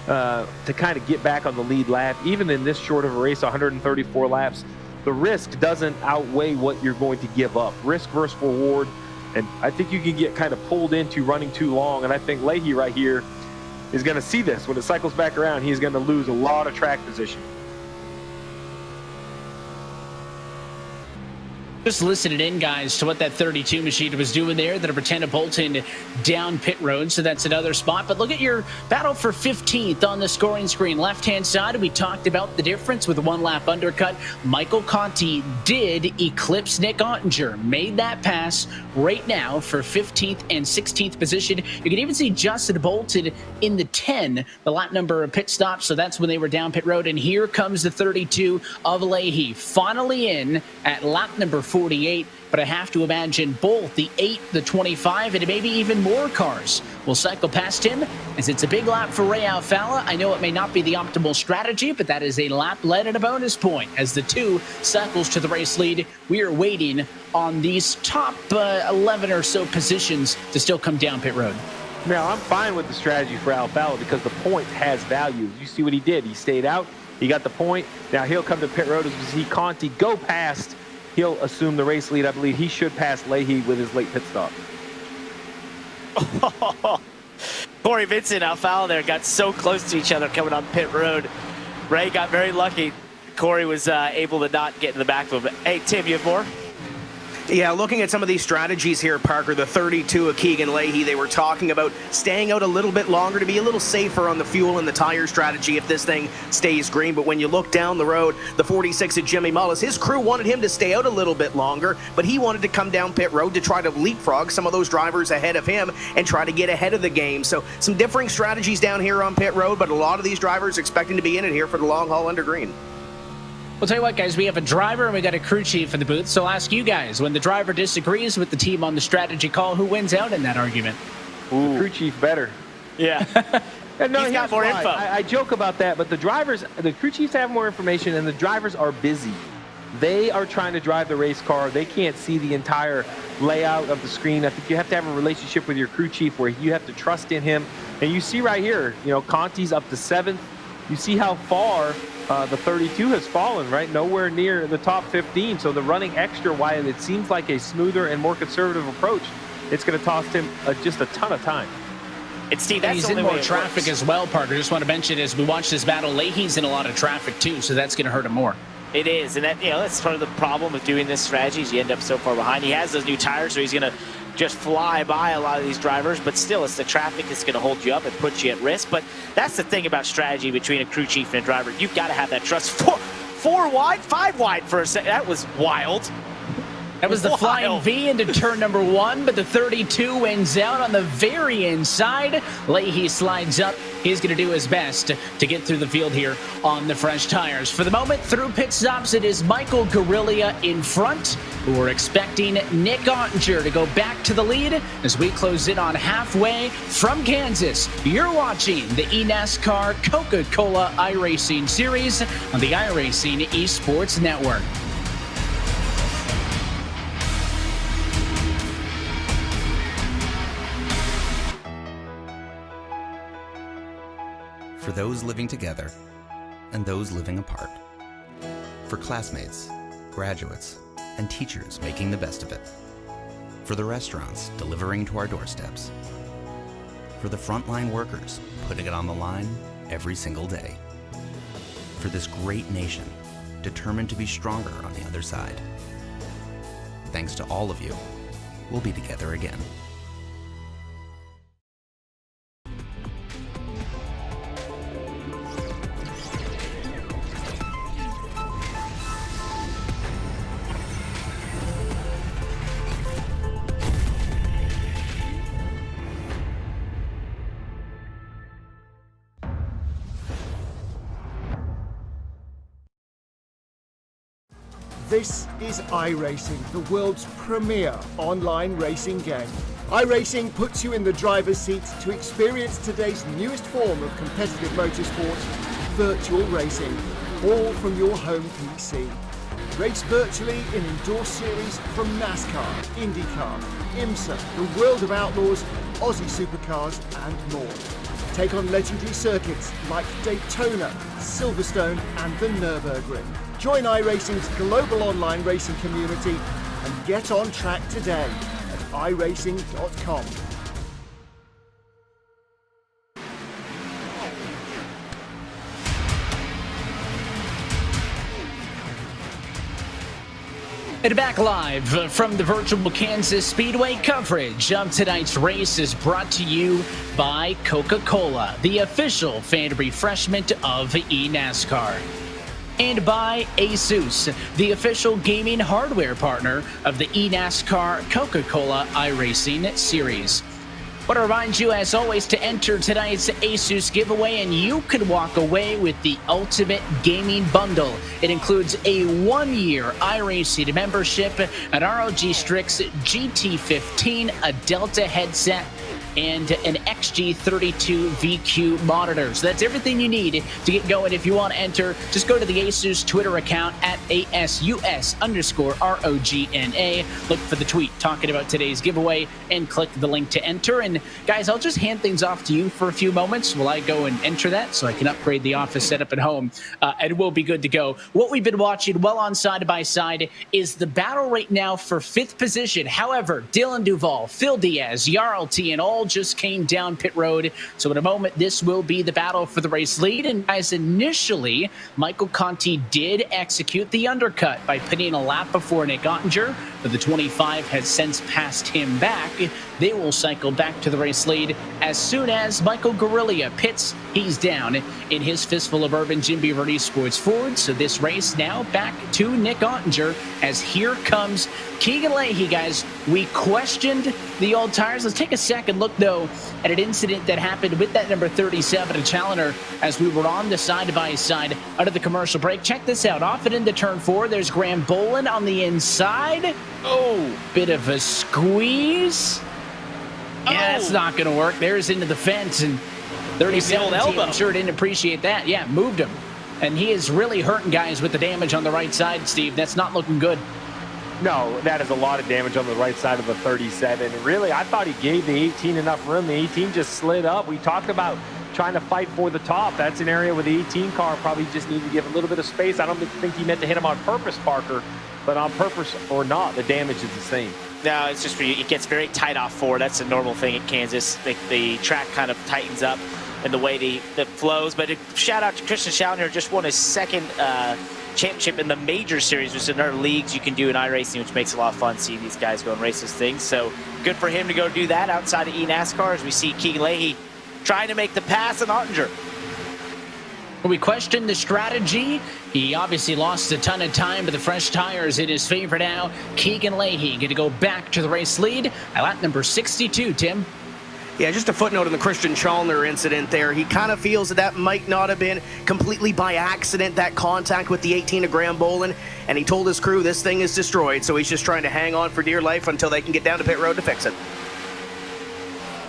to kind of get back on the lead lap. Even in this short of a race, 134 laps, the risk doesn't outweigh what you're going to give up. Risk versus reward. And I think you can get kind of pulled into running too long. And I think Leahy right here is going to see this. When it cycles back around, he's going to lose a lot of track position. Just listening in, guys, to what that 32 machine was doing there. That Britannia Bolton down pit road, so that's another spot. But look at your battle for 15th on the scoring screen. Left-hand side, we talked about the difference with a one-lap undercut. Michael Conti did eclipse Nick Ottinger, made that pass right now for 15th and 16th position. You can even see Justin Bolton in the 10, the lap number of pit stops, so that's when they were down pit road. And here comes the 32 of Leahy, finally in at lap number 48, but I have to imagine both the 8, the 25, and maybe even more cars will cycle past him as it's a big lap for Ray Alfala. I know it may not be the optimal strategy, but that is a lap led at a bonus point as the 2 cycles to the race lead. We are waiting on these top 11 or so positions to still come down pit road. Now, I'm fine with the strategy for Alfala because the point has value. You see what he did. He stayed out. He got the point. Now he'll come to pit road as we see Conti go past. He'll assume the race lead. I believe he should pass Leahy with his late pit stop. Corey Vincent, Alfala there got so close to each other coming on pit road. Ray got very lucky. Corey was able to not get in the back of him. Hey, Tim, you have more? Yeah, looking at some of these strategies here, Parker, the 32 of Keegan Leahy, they were talking about staying out a little bit longer to be a little safer on the fuel and the tire strategy if this thing stays green. But when you look down the road, the 46 of Jimmy Mullis, his crew wanted him to stay out a little bit longer, but he wanted to come down pit road to try to leapfrog some of those drivers ahead of him and try to get ahead of the game. So some differing strategies down here on pit road, but a lot of these drivers expecting to be in it here for the long haul under green. Well, tell you what, guys, we have a driver and we got a crew chief in the booth. So I'll ask you guys, when the driver disagrees with the team on the strategy call, who wins out in that argument? Ooh. The crew chief better. Yeah. No, he's got more info. I joke about that, but the crew chiefs have more information, and the drivers are busy. They are trying to drive the race car. They can't see the entire layout of the screen. I think you have to have a relationship with your crew chief where you have to trust in him. And you see right here, Conti's up to 7th. You see how far the 32 has fallen, right? Nowhere near the top 15. So the running extra, while it seems like a smoother and more conservative approach, it's going to cost him just a ton of time. And Steve, that's he's the in only more way traffic as well, Parker. Just want to mention as we watch this battle, Leahy's in a lot of traffic too, so that's going to hurt him more. It is, and that's part of the problem with doing this strategy is you end up so far behind. He has those new tires, so he's going to just fly by a lot of these drivers, but still, it's the traffic that's going to hold you up and put you at risk. But that's the thing about strategy between a crew chief and a driver. You've got to have that trust. Four wide, 5 wide for a second. That was wild. That was the flying V into turn number 1, but the 32 wins out on the very inside. Leahy slides up. He's going to do his best to get through the field here on the fresh tires. For the moment, through pit stops, it is Michael Guerrilla in front. We're expecting Nick Ottinger to go back to the lead as we close in on halfway from Kansas. You're watching the eNASCAR Coca-Cola iRacing Series on the iRacing Esports Network. For those living together and those living apart. For classmates, graduates, and teachers making the best of it. For the restaurants delivering to our doorsteps. For the frontline workers putting it on the line every single day. For this great nation determined to be stronger on the other side. Thanks to all of you, we'll be together again. This is iRacing, the world's premier online racing game. iRacing puts you in the driver's seat to experience today's newest form of competitive motorsport, virtual racing, all from your home PC. Race virtually in indoor series from NASCAR, IndyCar, IMSA, the World of Outlaws, Aussie Supercars and more. Take on legendary circuits like Daytona, Silverstone and the Nürburgring. Join iRacing's global online racing community and get on track today at iRacing.com. And back live from the virtual Kansas Speedway. Coverage of tonight's race is brought to you by Coca-Cola, the official fan refreshment of eNASCAR. And by ASUS, the official gaming hardware partner of the eNASCAR Coca-Cola iRacing Series. I want to remind you, as always, to enter tonight's ASUS giveaway, and you can walk away with the ultimate gaming bundle. It includes a 1-year iRacing membership, an ROG Strix GT15, a Delta headset, and an XG32 VQ monitor. So that's everything you need to get going. If you want to enter, just go to the ASUS Twitter account at ASUS_ROGNA. Look for the tweet talking about today's giveaway and click the link to enter. And guys, I'll just hand things off to you for a few moments while I go and enter that so I can upgrade the office setup at home, and we'll be good to go. What we've been watching well on side by side is the battle right now for 5th position. However, Dylan Duval, Phil Diaz, Jarl T, and all just came down pit road. So in a moment, this will be the battle for the race lead. And guys, initially, Michael Conti did execute the undercut by pitting a lap before Nick Ottinger but the 25 has since passed him back. They will cycle back to the race lead as soon as Michael Guerrilla pits. He's down in his Fistful of Bourbon Jim Beaverly Sports Ford. So this race now back to Nick Ottinger as here comes Keegan Leahy, guys. We questioned the old tires. Let's take a second look, though, at an incident that happened with that number 37, a Challenger, as we were on the side-by-side under the commercial break. Check this out. Off it into turn 4. There's Graham Bolin on the inside. Oh, bit of a squeeze. Yeah, that's not going to work. There's into the fence, and 37, I'm sure didn't appreciate that. Yeah, moved him. And he is really hurting guys with the damage on the right side, Steve. That's not looking good. No, that is a lot of damage on the right side of the 37. And really, I thought he gave the 18 enough room. The 18 just slid up. We talked about trying to fight for the top. That's an area where the 18 car probably just needed to give a little bit of space. I don't think he meant to hit him on purpose, Parker, but on purpose or not, the damage is the same. No, it's just it gets very tight off 4. That's a normal thing at Kansas. The track kind of tightens up and the way that flows. But shout out to Christian Challenger, just won his second championship in the major series, which is another leagues you can do in iRacing, which makes a lot of fun seeing these guys go and race those things. So good for him to go do that outside of eNASCAR as we see Keegan Leahy trying to make the pass on Ottinger. We questioned the strategy. He obviously lost a ton of time, but the fresh tires in his favor now. Keegan Leahy going to go back to the race lead at lap number 62, Tim. Yeah, just a footnote on the Christian Challenger incident there. He kind of feels that might not have been completely by accident, that contact with the 18 of Graham Bolin, and he told his crew this thing is destroyed, so he's just trying to hang on for dear life until they can get down to pit road to fix it.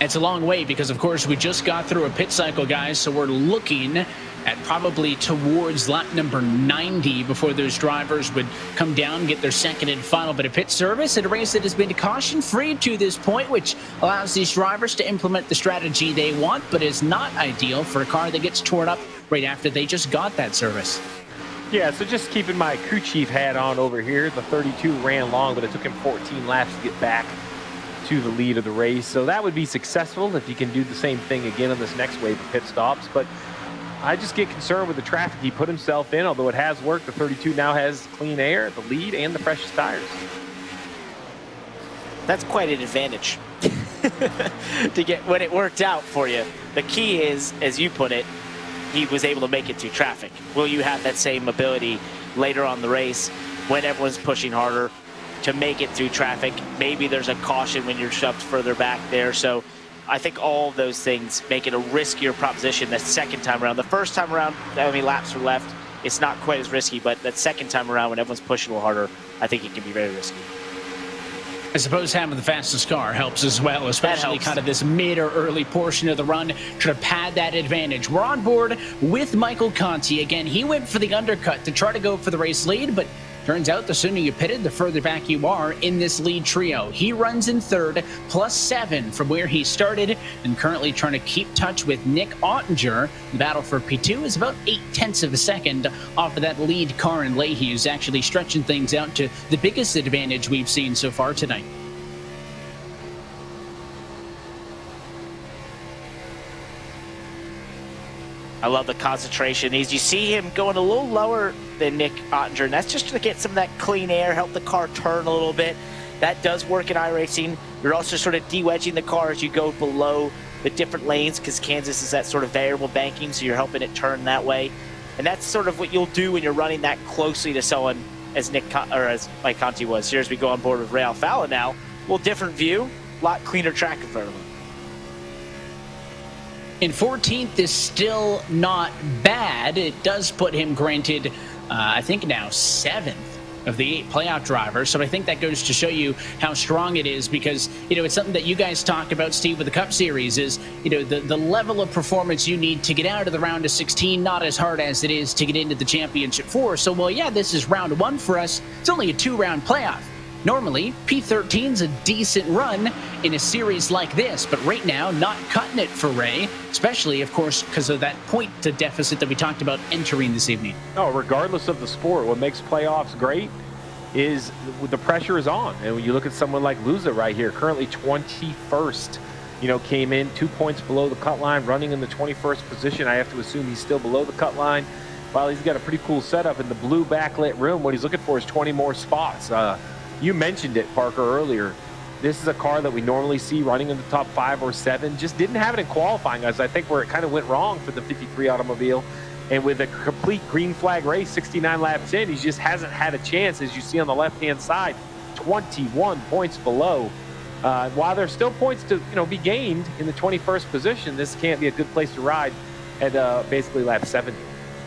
It's a long way because, of course, we just got through a pit cycle, guys, so we're looking at probably towards lap number 90 before those drivers would come down, get their second and final bit of pit service at a race that has been caution-free to this point, which allows these drivers to implement the strategy they want, but is not ideal for a car that gets torn up right after they just got that service. Yeah, so just keeping my crew chief hat on over here. The 32 ran long, but it took him 14 laps to get back to the lead of the race. So that would be successful if he can do the same thing again on this next wave of pit stops. But I just get concerned with the traffic he put himself in. Although it has worked, the 32 now has clean air, the lead, and the freshest tires. That's quite an advantage to get when it worked out for you. The key is, as you put it, he was able to make it through traffic. Will you have that same ability later on the race when everyone's pushing harder to make it through traffic? Maybe there's a caution when you're shoved further back there. So I think all of those things make it a riskier proposition the second time around. The first time around, how many laps were left, it's not quite as risky, but that second time around when everyone's pushing a little harder, I think it can be very risky. I suppose having the fastest car helps as well, especially kind of this mid or early portion of the run, try to pad that advantage. We're on board with Michael Conti. Again, he went for the undercut to try to go for the race lead, but turns out the sooner you pitted, the further back you are in this lead trio. He runs in third, +7 from where he started, and currently trying to keep touch with Nick Ottinger. The battle for P2 is about 0.8 of a second off of that lead car, and Leahy is actually stretching things out to the biggest advantage we've seen so far tonight. I love the concentration. As you see him going a little lower than Nick Ottinger, and that's just to get some of that clean air, help the car turn a little bit. That does work in iRacing. You're also sort of de-wedging the car as you go below the different lanes because Kansas is that sort of variable banking, so you're helping it turn that way. And that's sort of what you'll do when you're running that closely to someone as as Mike Conti was. Here as we go on board with Ray Alfala now, a little different view, a lot cleaner track in front of him. In 14th is still not bad. It does put him, granted, I think now 7th of the 8 playoff drivers. So I think that goes to show you how strong it is because, you know, it's something that you guys talk about, Steve, with the Cup Series is, you know, the level of performance you need to get out of the round of 16, not as hard as it is to get into the championship 4. So, well, yeah, this is round 1 for us. It's only a 2-round playoff. Normally, P13's a decent run in a series like this, but right now, not cutting it for Ray, especially, of course, because of that point to deficit that we talked about entering this evening. No, regardless of the sport, what makes playoffs great is the pressure is on. And when you look at someone like Luza right here, currently 21st, you know, came in 2 points below the cut line, running in the 21st position. I have to assume he's still below the cut line. While he's got a pretty cool setup in the blue backlit room, what he's looking for is 20 more spots. You mentioned it, Parker, earlier. This is a car that we normally see running in the top 5 or 7. Just didn't have it in qualifying, guys. I think where it kind of went wrong for the 53 automobile. And with a complete green flag race, 69 laps in, he just hasn't had a chance, as you see on the left-hand side, 21 points below. While there's still points to be gained in the 21st position, this can't be a good place to ride at basically lap 70.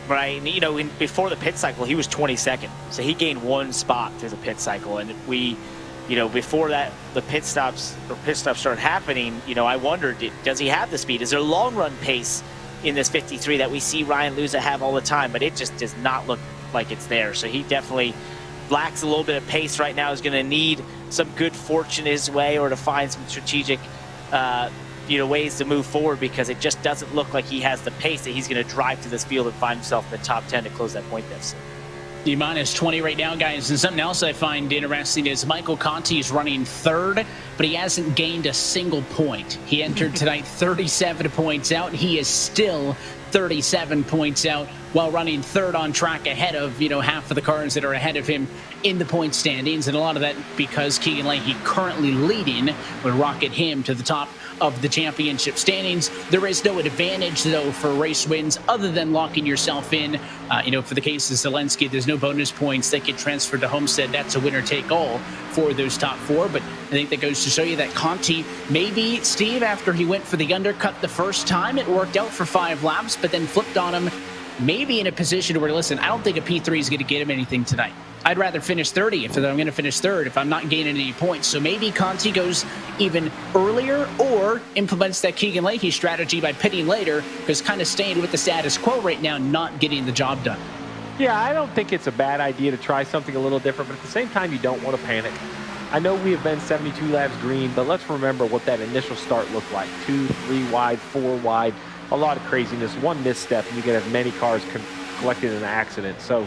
Right, and before the pit cycle, he was 22nd, so he gained 1 spot through the pit cycle, and before that, the pit stops started happening. I wondered, does he have the speed? Is there long run pace in this 53 that we see Ryan Luza have all the time? But it just does not look like it's there. So he definitely lacks a little bit of pace right now. Is going to need some good fortune his way, or to find some strategic, ways to move forward, because it just doesn't look like he has the pace that he's going to drive through this field and find himself in the top 10 to close that point deficit. Minus 20 right now, guys. And something else I find interesting is Michael Conti is running 3rd, but he hasn't gained a single point. He entered tonight 37 points out. He is still 37 points out while running 3rd on track, ahead of, half of the cars that are ahead of him in the point standings. And a lot of that because Keegan Leahy currently leading would rocket him to the top of the championship standings. There is no advantage, though, for race wins other than locking yourself in. For the case of Zelensky, there's no bonus points that get transferred to Homestead. That's a winner-take-all for those top 4. But I think that goes to show you that Conti, maybe, Steve, after he went for the undercut the first time, it worked out for 5 laps, but then flipped on him, maybe in a position where, listen, I don't think a P3 is going to get him anything tonight. I'd rather finish 30 if I'm going to finish 3rd if I'm not gaining any points. So maybe Conti goes even earlier, or implements that Keegan Leahy strategy by pitting later, because kind of staying with the status quo right now, not getting the job done. Yeah, I don't think it's a bad idea to try something a little different, but at the same time, you don't want to panic. I know we have been 72 laps green, but let's remember what that initial start looked like. 2, 3 wide, 4 wide, a lot of craziness. One misstep, and you can have many cars collected in an accident. So,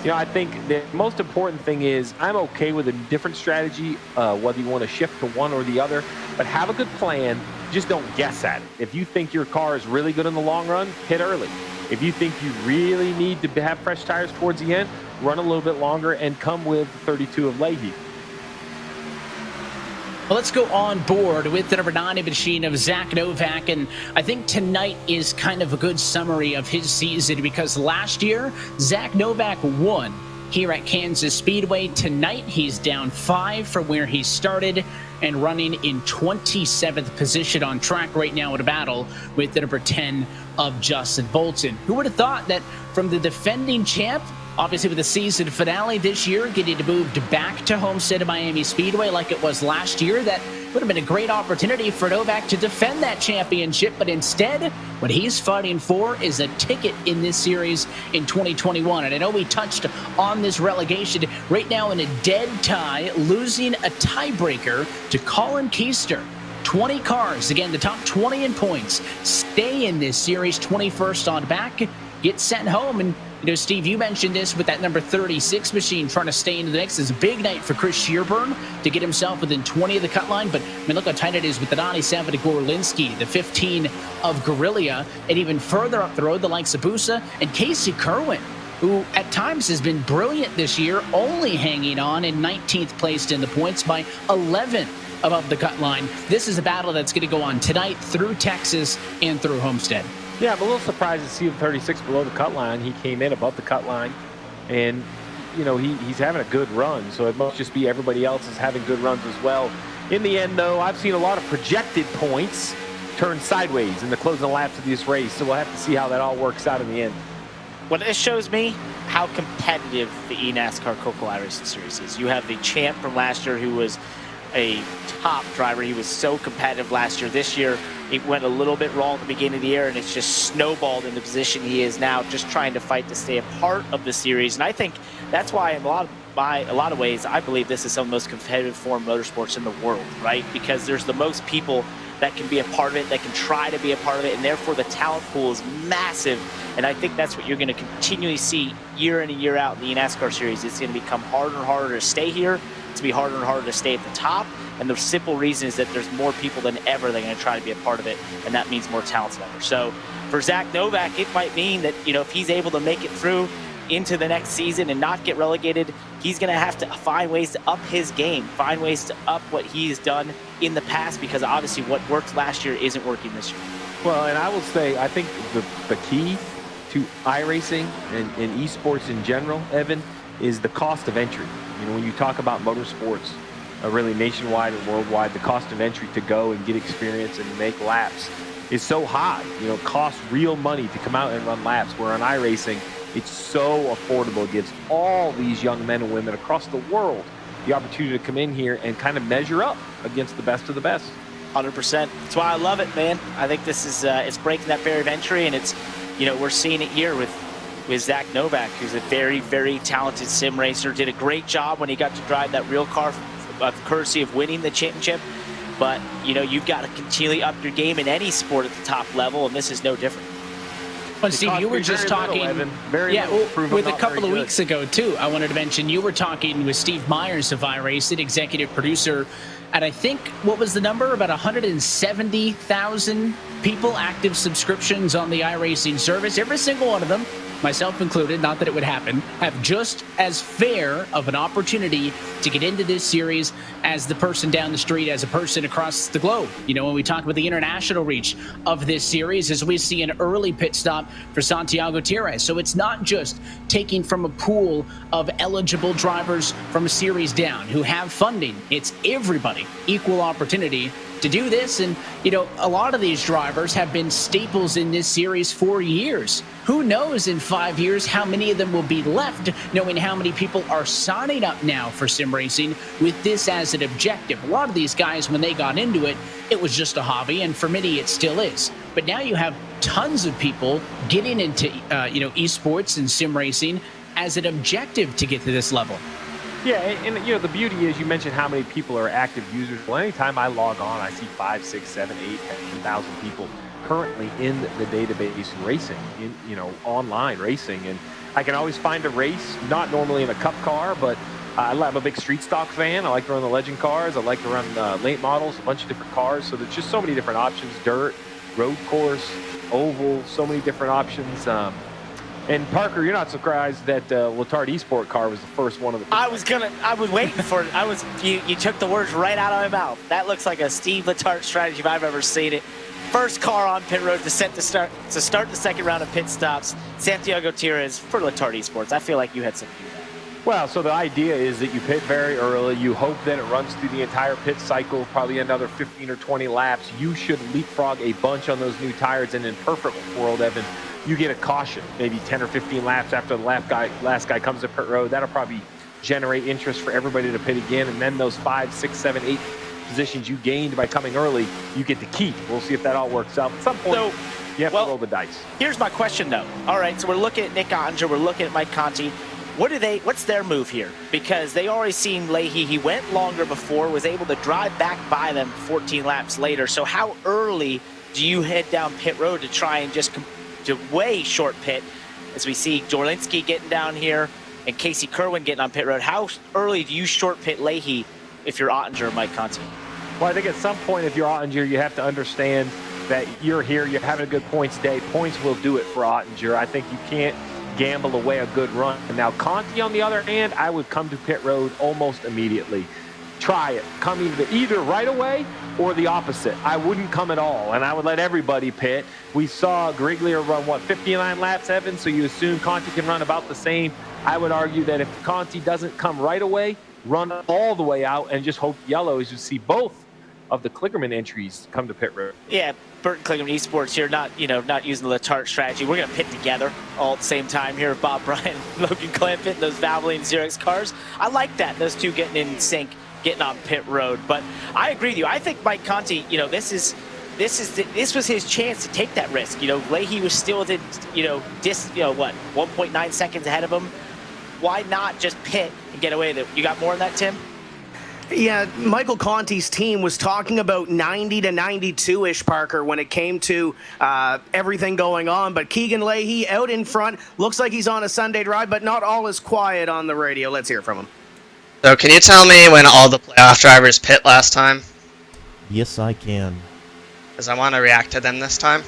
I think the most important thing is I'm okay with a different strategy, whether you want to shift to one or the other, but have a good plan. Just don't guess at it. If you think your car is really good in the long run, hit early. If you think you really need to have fresh tires towards the end, run a little bit longer and come with 32 of Leahy. Well, let's go on board with the number 90 machine of Zach Novak, and I think tonight is kind of a good summary of his season, because last year, Zach Novak won here at Kansas Speedway. Tonight, he's down 5 from where he started and running in 27th position on track right now at a battle with the number 10 of Justin Bolton. Who would have thought that from the defending champ, obviously with the season finale this year, getting moved back to Homestead of Miami Speedway like it was last year, that would have been a great opportunity for Novak to defend that championship. But instead, what he's fighting for is a ticket in this series in 2021. And I know we touched on this relegation right now in a dead tie, losing a tiebreaker to Colin Keister. 20 cars, again, the top 20 in points, stay in this series, 21st on back, get sent home. And Steve, you mentioned this with that number 36 machine trying to stay into the mix. It's a big night for Chris Shearburn to get himself within 20 of the cut line. But, look how tight it is with the 97 of Gorlinski, the 15 of Guerrilla, and even further up the road, the likes of Busa and Casey Kerwin, who at times has been brilliant this year, only hanging on in 19th placed in the points by 11 above the cut line. This is a battle that's going to go on tonight through Texas and through Homestead. Yeah, I'm a little surprised to see the 36 below the cut line. He came in above the cut line, and, he's having a good run. So it must just be everybody else is having good runs as well. In the end, though, I've seen a lot of projected points turn sideways in the closing laps of this race. So we'll have to see how that all works out in the end. Well, this shows me how competitive the eNASCAR Coca-Cola iRacing Series is. You have the champ from last year who was a top driver. He was so competitive last year. This year, it went a little bit wrong at the beginning of the year, and it's just snowballed in the position he is now, just trying to fight to stay a part of the series. And I think that's why in a lot of ways, I believe this is some of the most competitive form of motorsports in the world, right? Because there's the most people that can be a part of it, that can try to be a part of it, and therefore the talent pool is massive. And I think that's what you're going to continually see year in and year out in the eNASCAR series. It's going to become harder and harder to stay here. It's going to be harder and harder to stay at the top. And the simple reason is that there's more people than ever that are going to try to be a part of it, and that means more talent than ever. So for Zach Novak, it might mean that, if he's able to make it through into the next season and not get relegated, he's going to have to find ways to up his game, find ways to up what he's done in the past, because obviously what worked last year isn't working this year. Well, and I will say, I think the key to iRacing and esports in general, Evan, is the cost of entry. You know, when you talk about motorsports, really nationwide and worldwide, the cost of entry to go and get experience and make laps is so high. You know, it costs real money to come out and run laps, where on iRacing, it's so affordable. It gives all these young men and women across the world the opportunity to come in here and kind of measure up against the best of the best. 100%. That's why I love it, man. I think this is it's breaking that barrier of entry, and it's, you know, we're seeing it here with ZACK NOVAK, who's a very, very talented sim racer. Did a great job when he got to drive that real car, courtesy of winning the championship. But, you know, you've got to continually up your game in any sport at the top level, and this is no different. Well, Steve, you were just talking, with a couple of weeks ago, too. I wanted to mention you were talking with Steve Myers of iRacing, executive producer, and I think, what was the number? About 170,000 people, active subscriptions on the iRacing service. Every single one of them, myself included, not that it would happen, have just as fair of an opportunity to get into this series as the person down the street, as a person across the globe. You know, when we talk about the international reach of this series, as we see an early pit stop for Santiago Gutierrez. So it's not just taking from a pool of eligible drivers from a series down who have funding. It's everybody, equal opportunity to do this. And, you know, a lot of these drivers have been staples in this series for years. Who knows in 5 years how many of them will be left, knowing how many people are signing up now for sim racing with this as an objective. A lot of these guys, when they got into it, it was just a hobby, and for many it still is. But now you have tons of people getting into you know, esports and sim racing as an objective to get to this level. Yeah, and you know, the beauty is, you mentioned how many people are active users. Well, anytime I log on, I see 5, 6, 7, 8, 10,000 people currently in the database racing, in, you know, online racing. And I can always find a race, not normally in a cup car, but I'm a big street stock fan. I like to run the legend cars. I like to run late models, a bunch of different cars. So there's just so many different options: dirt, road course, oval, so many different options. And Parker, you're not surprised that Letard Esport car was the first one of the. I was waiting for it. You took the words right out of my mouth. That looks like a Steve Letard strategy if I've ever seen it. First car on pit road to start the second round of pit stops. Santiago Gutierrez for Letard Esports. I feel like you had something to do with that. Well, so the idea is that you pit very early. You hope that it runs through the entire pit cycle, probably another 15 or 20 laps. You should leapfrog a bunch on those new tires, and in perfect world, Evan, you get a caution, maybe 10 or 15 laps after the last guy comes to pit road. That'll probably generate interest for everybody to pit again, and then those 5, 6, 7, 8 positions you gained by coming early, you get to keep. We'll see if that all works out. At some point, you have to roll the dice. Here's my question, though. All right, so we're looking at Nick Ottinger, we're looking at Mike Conti. What's their move here? Because they already seen Leahy. He went longer before, was able to drive back by them 14 laps later. So how early do you head down pit road to try and just to way short pit, as we see Jorlinski getting down here and Casey Kerwin getting on pit road? How early do you short pit Leahy if you're Ottinger or Mike Conti? Well, I think at some point, if you're Ottinger, you have to understand that you're here, you're having a good points day. Points will do it for Ottinger. I think you can't gamble away a good run. And now Conti, on the other hand, I would come to pit road almost immediately. Try it. Come either right away or the opposite. I wouldn't come at all, and I would let everybody pit. We saw Griglia run, 59 laps, Evan, so you assume Conti can run about the same. I would argue that if Conti doesn't come right away, run all the way out and just hope yellow, as you see both of the Klingerman entries come to pit road. Yeah, Burton Klingerman Esports here, not using the Letard strategy. We're going to pit together all at the same time here. Bob Bryan, Logan Clampett, those Valvoline Xerox cars. I like that, those two getting in sync, getting on pit road. But I agree with you. I think Mike Conti, this was his chance to take that risk. Leahy was still within, 1.9 seconds ahead of him. Why not just pit and get away with it? You got more on that, Tim? Yeah, Michael Conti's team was talking about 90 to 92-ish, Parker, when it came to everything going on. But Keegan Leahy out in front. Looks like he's on a Sunday drive, but not all is quiet on the radio. Let's hear from him. So can you tell me when all the playoff drivers pit last time? Yes, I can. Because I want to react to them this time.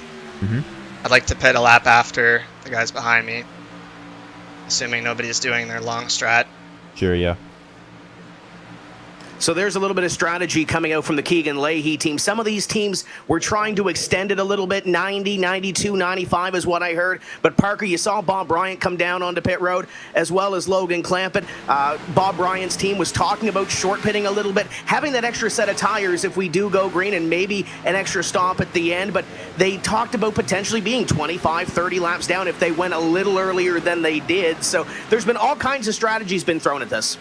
I'd like to pit a lap after the guys behind me. assuming nobody's doing their long strat. Sure, yeah. So there's a little bit of strategy coming out from the Keegan Leahy team. Some of these teams were trying to extend it a little bit. 90, 92, 95 is what I heard. But Parker, you saw Bob Bryant come down onto pit road, as well as Logan Clampett. Bob Bryant's team was talking about short pitting a little bit, having that extra set of tires if we do go green, and maybe an extra stop at the end. But they talked about potentially being 25, 30 laps down if they went a little earlier than they did. So there's been all kinds of strategies been thrown at this.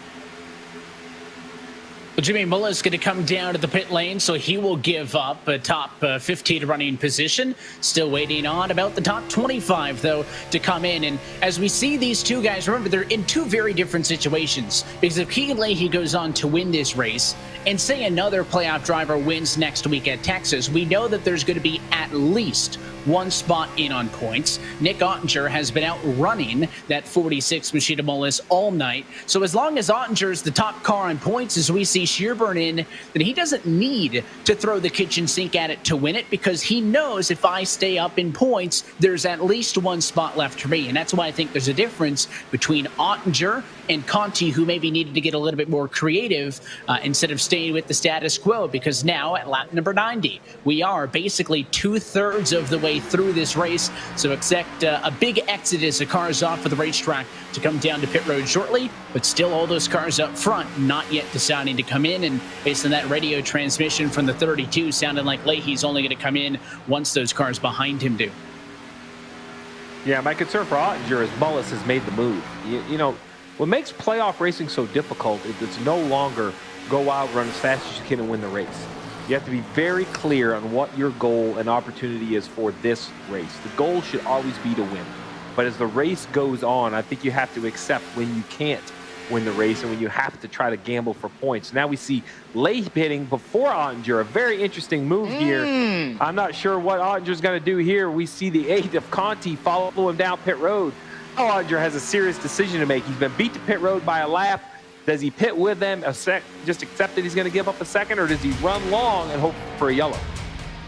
Jimmy Mullis going to come down to the pit lane, so he will give up a top 15 running position. Still waiting on about the top 25, though, to come in. And as we see these two guys, remember, they're in two very different situations. Because if Keegan Leahy goes on to win this race, and say another playoff driver wins next week at Texas, we know that there's going to be at least one spot in on points. Nick Ottinger has been out running that 46 Machida Mullis all night. So as long as Ottinger's the top car on points, as we see Shearburn in, then he doesn't need to throw the kitchen sink at it to win it, because he knows if I stay up in points, there's at least one spot left for me. And that's why I think there's a difference between Ottinger and Conti, who maybe needed to get a little bit more creative instead of staying with the status quo, because now at lap number 90, we are basically 2/3 of the way through this race. So expect a big exodus of cars off of the racetrack to come down to pit road shortly, but still all those cars up front not yet deciding to come in. And based on that radio transmission from the 32, sounding like Leahy's only going to come in once those cars behind him do. Yeah, my concern for Ottinger is Mullis has made the move. You know, what makes playoff racing so difficult is it's no longer go out, run as fast as you can and win the race. You have to be very clear on what your goal and opportunity is for this race. The goal should always be to win. But as the race goes on, I think you have to accept when you can't win the race and when you have to try to gamble for points. Now we see Leahy hitting before Ottinger, a very interesting move here. I'm not sure what Ottinger's going to do here. We see the 8 of Conti follow him down pit road. Ottinger has a serious decision to make. He's been beat to pit road by a lap. Does he pit with them, just accept that he's going to give up a second, or does he run long and hope for a yellow?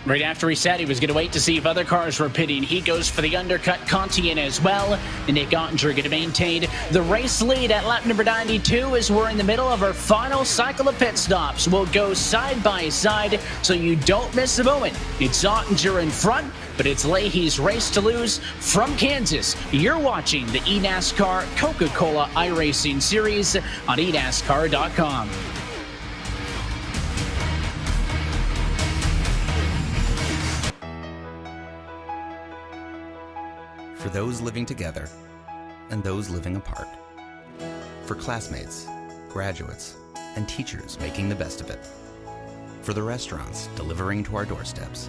Right after he said he was going to wait to see if other cars were pitting, he goes for the undercut, Conti in as well. And Nick Ottinger going to maintain the race lead at lap number 92 as we're in the middle of our final cycle of pit stops. We'll go side by side so you don't miss a moment. It's Ottinger in front, but it's Leahy's race to lose from Kansas. You're watching the eNASCAR Coca-Cola iRacing Series on eNASCAR.com. For those living together and those living apart. For classmates, graduates, and teachers making the best of it. For the restaurants delivering to our doorsteps.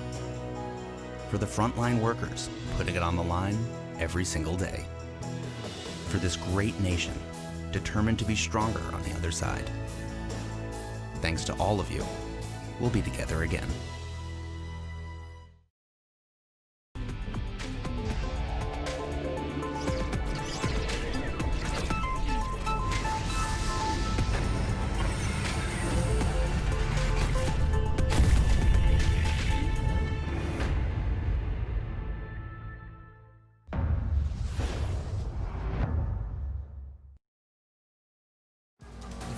For the frontline workers putting it on the line every single day. For this great nation determined to be stronger on the other side. Thanks to all of you, we'll be together again.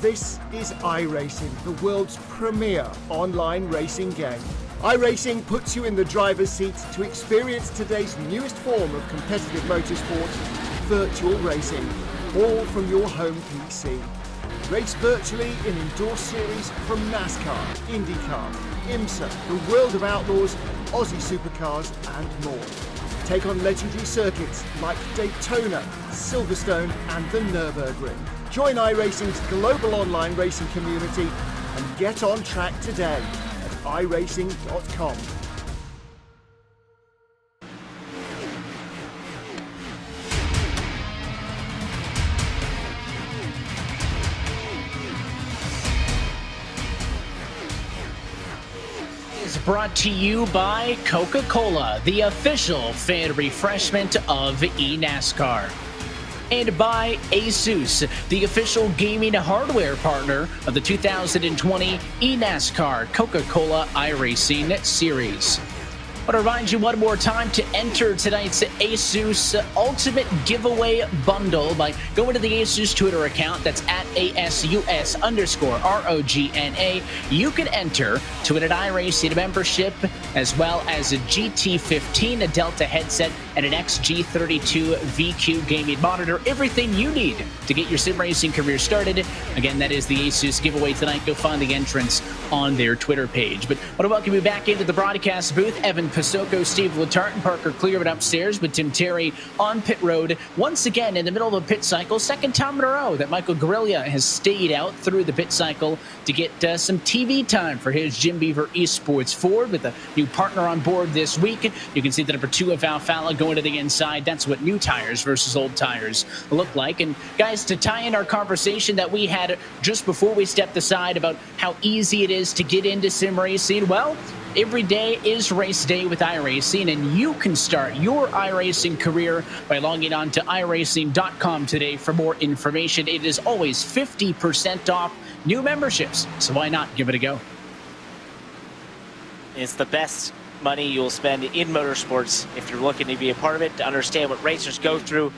This is iRacing, the world's premier online racing game. iRacing puts you in the driver's seat to experience today's newest form of competitive motorsport, virtual racing, all from your home PC. Race virtually in indoor series from NASCAR, IndyCar, IMSA, the World of Outlaws, Aussie Supercars and more. Take on legendary circuits like Daytona, Silverstone and the Nürburgring. Join iRacing's global online racing community and get on track today at iRacing.com. Is brought to you by Coca-Cola, the official fan refreshment of eNASCAR. And by Asus, the official gaming hardware partner of the 2020 eNASCAR Coca-Cola iRacing Series. want to remind you one more time to enter tonight's ASUS Ultimate Giveaway Bundle by going to the ASUS Twitter account. That's at ASUS_ROGNA. You can enter to win an iRacing membership, as well as a GT15, a Delta headset, and an XG32 VQ gaming monitor. Everything you need to get your sim racing career started. Again, that is the ASUS giveaway tonight. Go find the entrance on their Twitter page. But I want to welcome you back into the broadcast booth. Evan Pasoko, Steve Letarte, and Parker Clearwood upstairs with Tim Terry on pit road. Once again, in the middle of a pit cycle, second time in a row that Michael Guerrilla has stayed out through the pit cycle to get some TV time for his Jim Beaver Esports Ford with a new partner on board this week. You can see the number 2 of Valhalla going to the inside. That's what new tires versus old tires look like. And guys, to tie in our conversation that we had just before we stepped aside about how easy it is to get into sim racing, well, every day is race day with iRacing, and you can start your iRacing career by logging on to iRacing.com today for more information. It is always 50% off new memberships, so why not give it a go? It's the best money you'll spend in motorsports if you're looking to be a part of it, to understand what racers go through,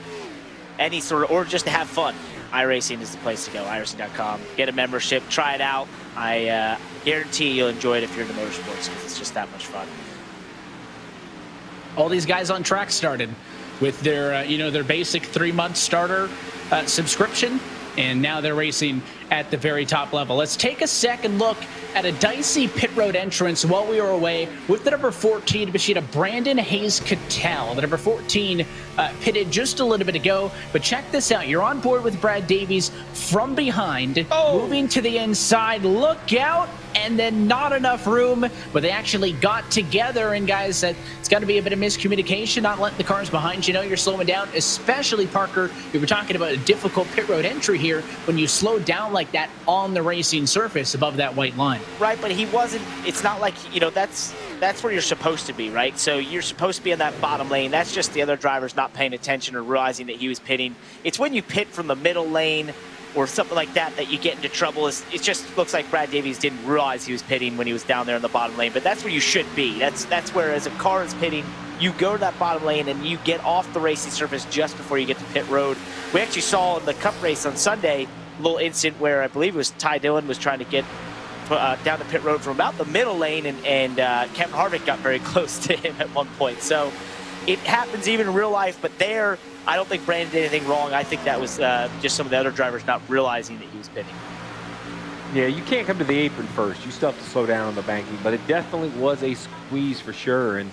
any sort of, or just to have fun. iRacing is the place to go, iRacing.com. Get a membership, try it out. I guarantee you'll enjoy it if you're into motorsports, because it's just that much fun. All these guys on track started with their, their basic 3-month starter subscription, and now they're racing at the very top level. Let's take a second look at a dicey pit road entrance while we were away with the number 14 machine of Brandon Hayes-Cattell. The number 14 pitted just a little bit ago, but check this out. You're on board with Brad Davies from behind, moving to the inside. Look out! And then not enough room, but they actually got together. And guys, it's got to be a bit of miscommunication, not letting the cars behind you know you're slowing down, especially Parker. We were talking about a difficult pit road entry here when you slow down like that on the racing surface above that white line. Right, but he wasn't, it's not like, that's where you're supposed to be, right? So you're supposed to be in that bottom lane. That's just the other drivers not paying attention or realizing that he was pitting. It's when you pit from the middle lane or something like that that you get into trouble. It just looks like Brad Davies didn't realize he was pitting when he was down there in the bottom lane, but that's where you should be. That's where, as a car is pitting, you go to that bottom lane and you get off the racing surface just before you get to pit road. We actually saw in the Cup race on Sunday a little incident where I believe it was Ty Dillon was trying to get down the pit road from about the middle lane, and Kevin Harvick got very close to him at one point. So it happens even in real life, but there, I don't think Brandon did anything wrong. I think that was just some of the other drivers not realizing that he was pitting. Yeah, you can't come to the apron first. You still have to slow down on the banking, but it definitely was a squeeze for sure. And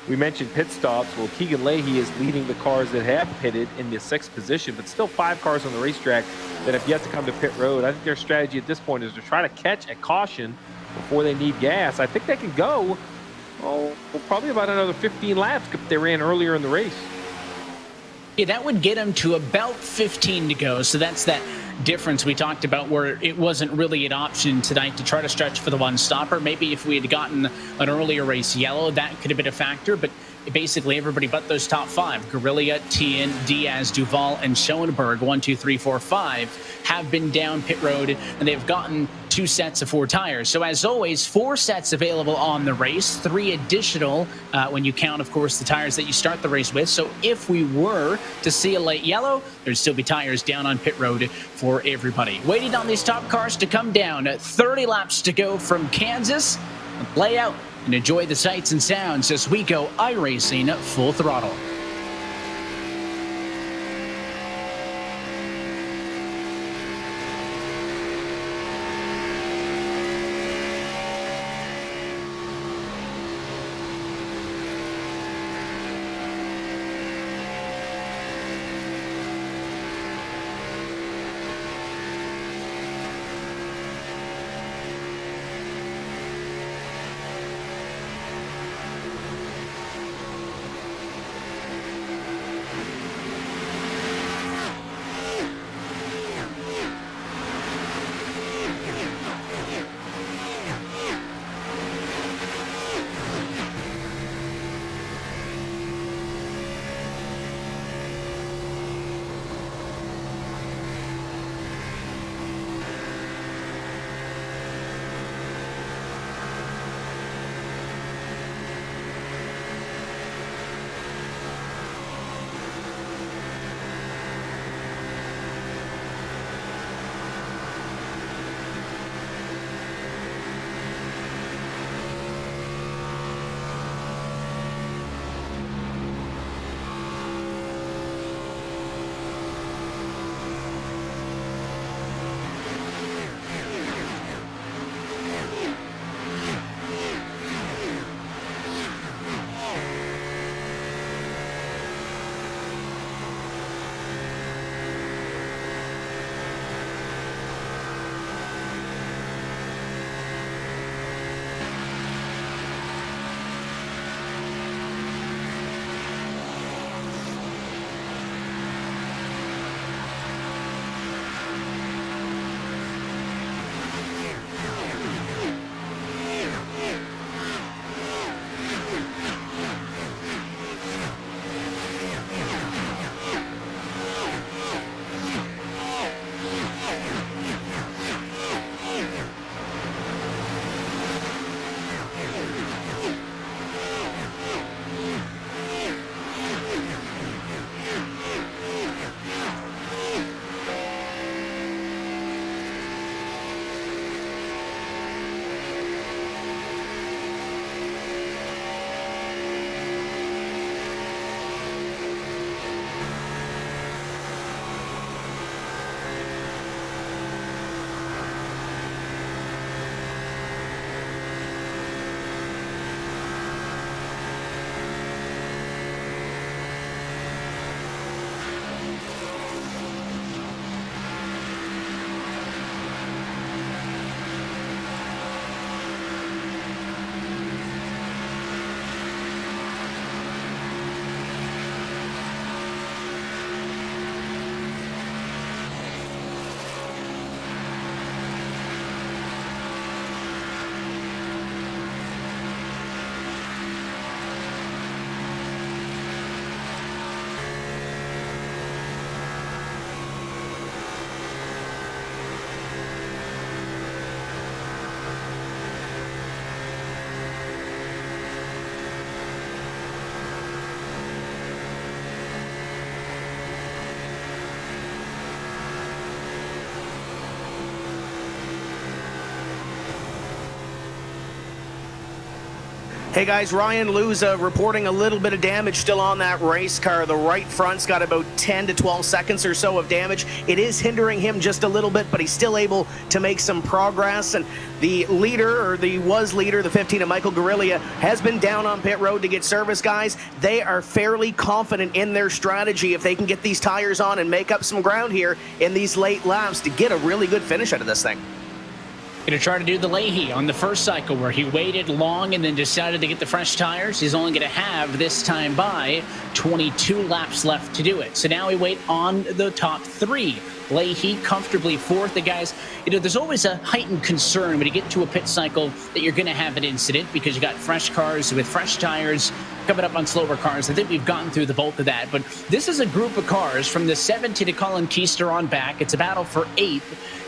we mentioned pit stops. Well, Keegan Leahy is leading the cars that have pitted in the 6th position, but still 5 cars on the racetrack that have yet to come to pit road. I think their strategy at this point is to try to catch a caution before they need gas. I think they can go, probably about another 15 laps if they ran earlier in the race. Yeah, that would get them to about 15 to go. So that's that difference we talked about where it wasn't really an option tonight to try to stretch for the one stopper. Maybe if we had gotten an earlier race yellow, that could have been a factor. But basically everybody but those top 5, Guerrilla, Tien, Diaz, Duval, and Schoenberg, 1, 2, 3, 4, 5, have been down pit road, and they've gotten 2 sets of 4 tires. So as always, 4 sets available on the race, 3 additional when you count, of course, the tires that you start the race with. So if we were to see a late yellow, there'd still be tires down on pit road for everybody. Waiting on these top cars to come down. 30 laps to go from Kansas. Lay out and enjoy the sights and sounds as we go iRacing full throttle. Hey guys, Ryan Luza reporting a little bit of damage still on that race car. The right front's got about 10 to 12 seconds or so of damage. It is hindering him just a little bit, but he's still able to make some progress. And the leader, or the leader, the 15 of Michael Guerrilla, has been down on pit road to get service, guys. They are fairly confident in their strategy if they can get these tires on and make up some ground here in these late laps to get a really good finish out of this thing. Going to try to do the Leahy on the first cycle where he waited long and then decided to get the fresh tires. He's only going to have this time by 22 laps left to do it. So now we wait on the top three. Leahy comfortably fourth. The guys, there's always a heightened concern when you get to a pit cycle that you're going to have an incident because you got fresh cars with fresh tires coming up on slower cars. I think we've gotten through the bulk of that. But this is a group of cars from the 17 to Colin Keister on back. It's a battle for 8th.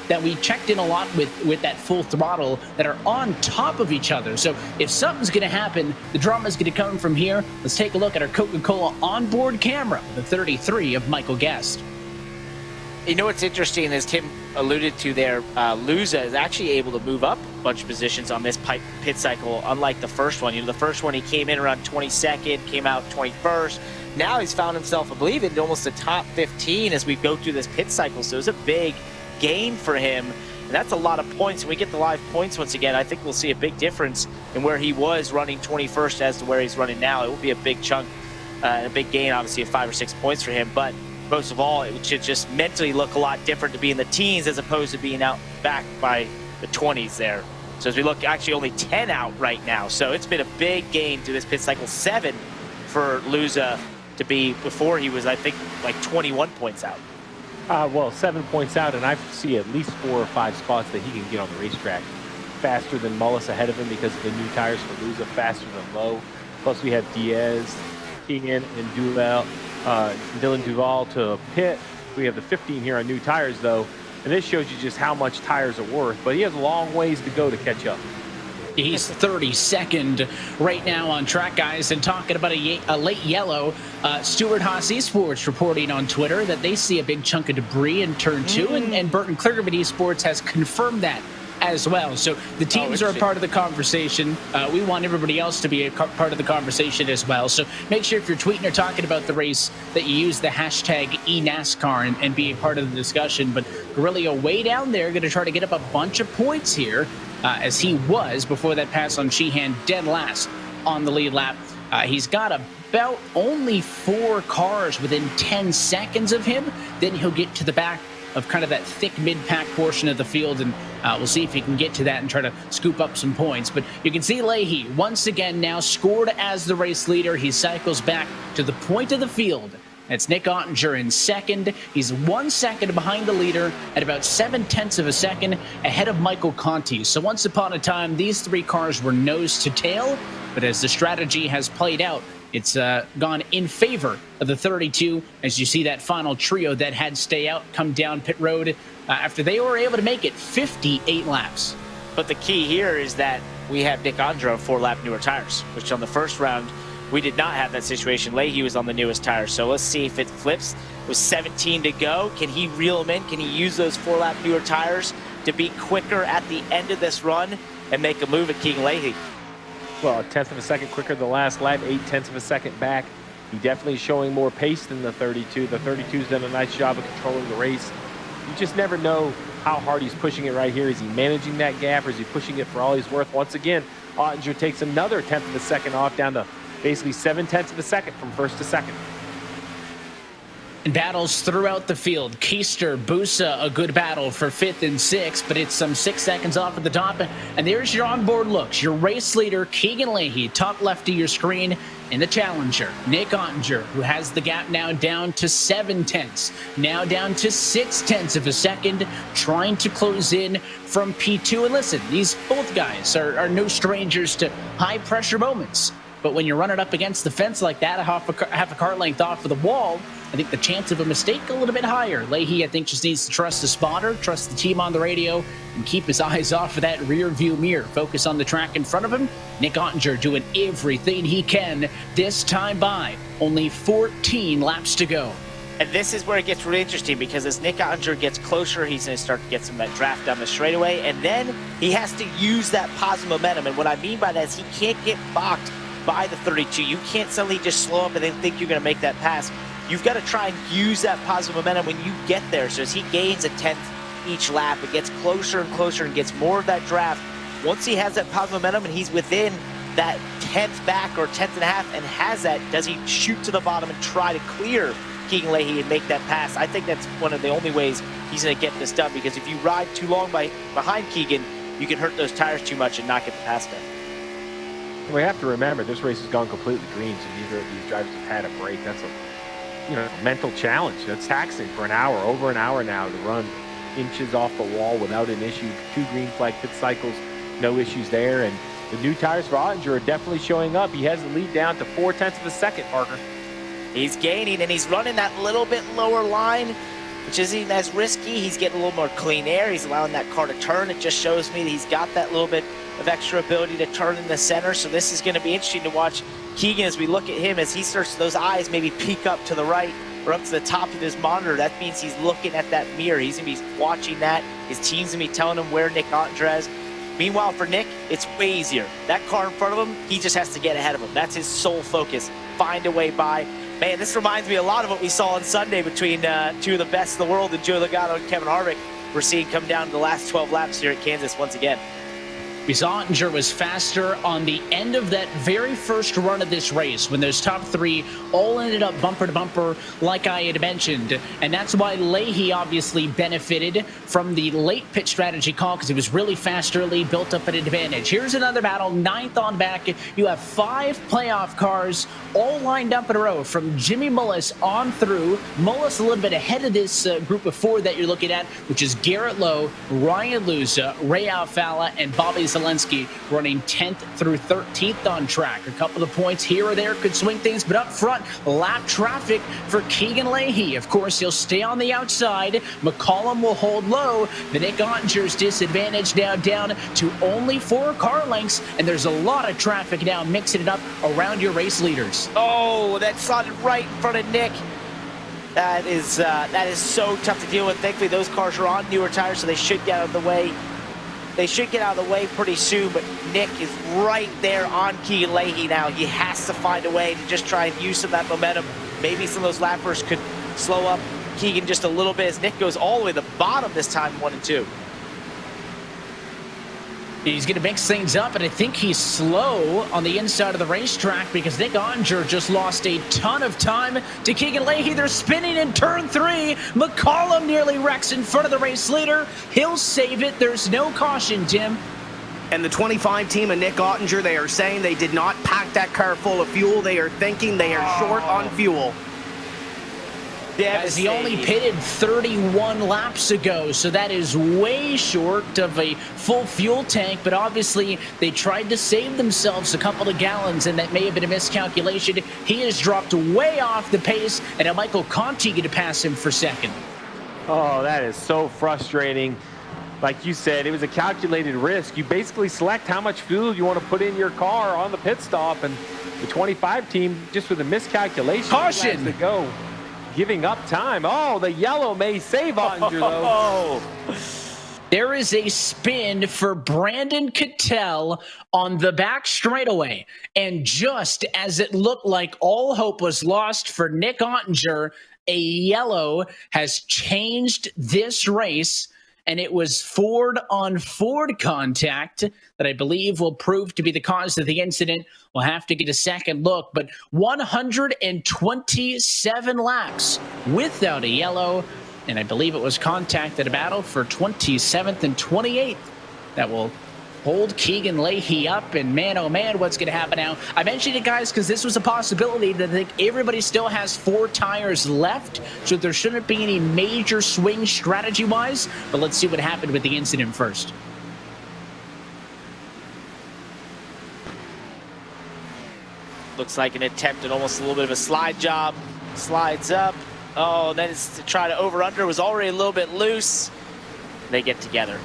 That we checked in a lot with that full throttle that are on top of each other. So if something's going to happen, the drama's going to come from here. Let's take a look at our Coca-Cola onboard camera, the 33 of Michael Guest. You know what's interesting, as Tim alluded to there, Luza is actually able to move up a bunch of positions on this pit cycle, unlike the first one. The first one he came in around 22nd, came out 21st. Now he's found himself, I believe, in almost the top 15 as we go through this pit cycle. So it's a big gain for him, and that's a lot of points. When we get the live points once again, I think we'll see a big difference in where he was running 21st as to where he's running now. It will be a big chunk, a big gain, obviously, of 5 or 6 points for him, but most of all, it should just mentally look a lot different to be in the teens as opposed to being out back by the 20s there. So as we look, actually only 10 out right now, so it's been a big gain to this pit cycle. 7 for Luza to be, before he was, I think, like 21 points out. Well, 7 points out, and I see at least 4 or 5 spots that he can get on the racetrack. Faster than Mullis ahead of him because of the new tires for Luza, faster than Lowe. Plus we have Diaz, Keegan, and Dylan Duval to pit. We have the 15 here on new tires, though, and this shows you just how much tires are worth, but he has a long ways to go to catch up. He's 32nd right now on track, guys. And talking about a late yellow, Stuart Haas Esports reporting on Twitter that they see a big chunk of debris in turn 2, and Burton Clearman Esports has confirmed that as well. So the teams are a part of the conversation. We want everybody else to be a part of the conversation as well. So make sure if you're tweeting or talking about the race that you use the hashtag eNASCAR and be a part of the discussion. But Guerrilla way down there going to try to get up a bunch of points here. As he was before that pass on Sheehan, dead last on the lead lap. He's got about only 4 cars within 10 seconds of him. Then he'll get to the back of kind of that thick mid-pack portion of the field, and we'll see if he can get to that and try to scoop up some points. But you can see Leahy once again now scored as the race leader. He cycles back to the point of the field. It's Nick Ottinger in second. He's 1 second behind the leader at about 0.7 of a second ahead of Michael Conti. So once upon a time, these 3 cars were nose to tail, but as the strategy has played out, it's gone in favor of the 32 as you see that final trio that had stay out come down pit road after they were able to make it 58 laps. But the key here is that we have Nick Ottinger on 4-lap newer tires, which on the first round, we did not have that situation. Leahy was on the newest tires, so let's see if it flips. With 17 to go, can he reel them in? Can he use those 4-lap newer tires to be quicker at the end of this run and make a move at Keegan Leahy? Well, 1/10 of a second quicker than the last lap, 0.8 of a second back. He definitely is showing more pace than the 32. The 32's done a nice job of controlling the race. You just never know how hard he's pushing it right here. Is he managing that gap, or is he pushing it for all he's worth? Once again, Ottinger takes another 1/10 of a second off, down to basically 0.7 of a second from first to second. And battles throughout the field. Keister, Busa, a good battle for 5th and 6th, but it's some 6 seconds off at the top. And there's your onboard looks. Your race leader, Keegan Leahy, top left of your screen, and the challenger, Nick Ottinger, who has the gap now down to 0.7, now down to 0.6 of a second, trying to close in from P2. And listen, these both guys are no strangers to high-pressure moments. But when you're running up against the fence like that, half a car length off of the wall, I think the chance of a mistake a little bit higher. Leahy, I think, just needs to trust the spotter, trust the team on the radio, and keep his eyes off of that rear view mirror. Focus on the track in front of him. Nick Ottinger doing everything he can this time by. Only 14 laps to go. And this is where it gets really interesting, because as Nick Ottinger gets closer, he's going to start to get some of that draft down the straightaway, and then he has to use that positive momentum. And what I mean by that is he can't get balked by the 32. You can't suddenly just slow up and then think you're going to make that pass. You've got to try and use that positive momentum when you get there. So as he gains a 10th each lap, it gets closer and closer and gets more of that draft. Once he has that positive momentum and he's within that 10th back or 10th and a half and has that, does he shoot to the bottom and try to clear Keegan Leahy and make that pass? I think that's one of the only ways he's going to get this done, because if you ride too long behind Keegan, you can hurt those tires too much and not get the pass done. We have to remember this race has gone completely green, so neither of these drivers have had a break. That's a mental challenge. That's taxing for an hour, over an hour now, to run inches off the wall without an issue. 2 green flag pit cycles, no issues there. And the new tires for Ottinger are definitely showing up. He has the lead down to 0.4 of a second, Parker. He's gaining, and he's running that little bit lower line, which isn't as risky. He's getting a little more clean air. He's allowing that car to turn. It just shows me that he's got that little bit of extra ability to turn in the center. So this is going to be interesting to watch Keegan as we look at him, as he starts, those eyes maybe peek up to the right or up to the top of his monitor. That means he's looking at that mirror. He's going to be watching that. His team's going to be telling him where Nick Ottinger is. Meanwhile, for Nick, it's way easier. That car in front of him, he just has to get ahead of him. That's his sole focus. Find a way by. Man, this reminds me a lot of what we saw on Sunday between two of the best in the world, Joey Logano and Kevin Harvick. We're seeing come down to the last 12 laps here at Kansas once again. Ottinger was faster on the end of that very first run of this race, when those top 3 all ended up bumper to bumper, like I had mentioned. And that's why Leahy obviously benefited from the late pit strategy call, because it was really fast early, built up an advantage. Here's another battle, 9th on back. You have 5 playoff cars all lined up in a row, from Jimmy Mullis on through. Mullis a little bit ahead of this group of 4 that you're looking at, which is Garrett Lowe, Ryan Luza, Ray Alfala, and Bobby Zelensky, running 10th through 13th on track. A couple of points here or there could swing things, but up front, lap traffic for Keegan Leahy. Of course, he'll stay on the outside. McCollum will hold low. The Nick Ottinger's disadvantage now down to only 4 car lengths, and there's a lot of traffic now mixing it up around your race leaders. Oh, that slotted right in front of Nick. That is so tough to deal with. Thankfully, those cars are on newer tires, so they should get out of the way. They should get out of the way pretty soon, but Nick is right there on Keegan Leahy now. He has to find a way to just try and use some of that momentum. Maybe some of those lappers could slow up Keegan just a little bit as Nick goes all the way to the bottom this time, 1 and 2. He's going to mix things up, and I think he's slow on the inside of the racetrack, because Nick Ottinger just lost a ton of time to Keegan Leahy. They're spinning in turn 3. McCollum nearly wrecks in front of the race leader. He'll save it. There's no caution, Tim. And the 25 team of Nick Ottinger, they are saying they did not pack that car full of fuel. They are thinking they are short on fuel. As he only pitted 31 laps ago, so that is way short of a full fuel tank, but obviously they tried to save themselves a couple of gallons, and that may have been a miscalculation. He has dropped way off the pace, and now Michael Conti going to pass him for second. Oh, that is so frustrating. Like you said, it was a calculated risk. You basically select how much fuel you want to put in your car on the pit stop, and the 25 team, just with a miscalculation, caution to go. Giving up time. Oh, the yellow may save Ottinger, though. There is a spin for Brandon Cattell on the back straightaway. And just as it looked like all hope was lost for Nick Ottinger, a yellow has changed this race. And it was Ford on Ford contact that I believe will prove to be the cause of the incident. We'll have to get a second look, but 127 laps without a yellow, and I believe it was contact at a battle for 27th and 28th that will hold Keegan Leahy up, and man, oh man, what's going to happen now? I mentioned it, guys, because this was a possibility that I think everybody still has 4 tires left, so there shouldn't be any major swing strategy-wise, but let's see what happened with the incident first. Looks like an attempt at almost a little bit of a slide job. Slides up. Oh, then it's to try to over-under. Was already a little bit loose. They get together.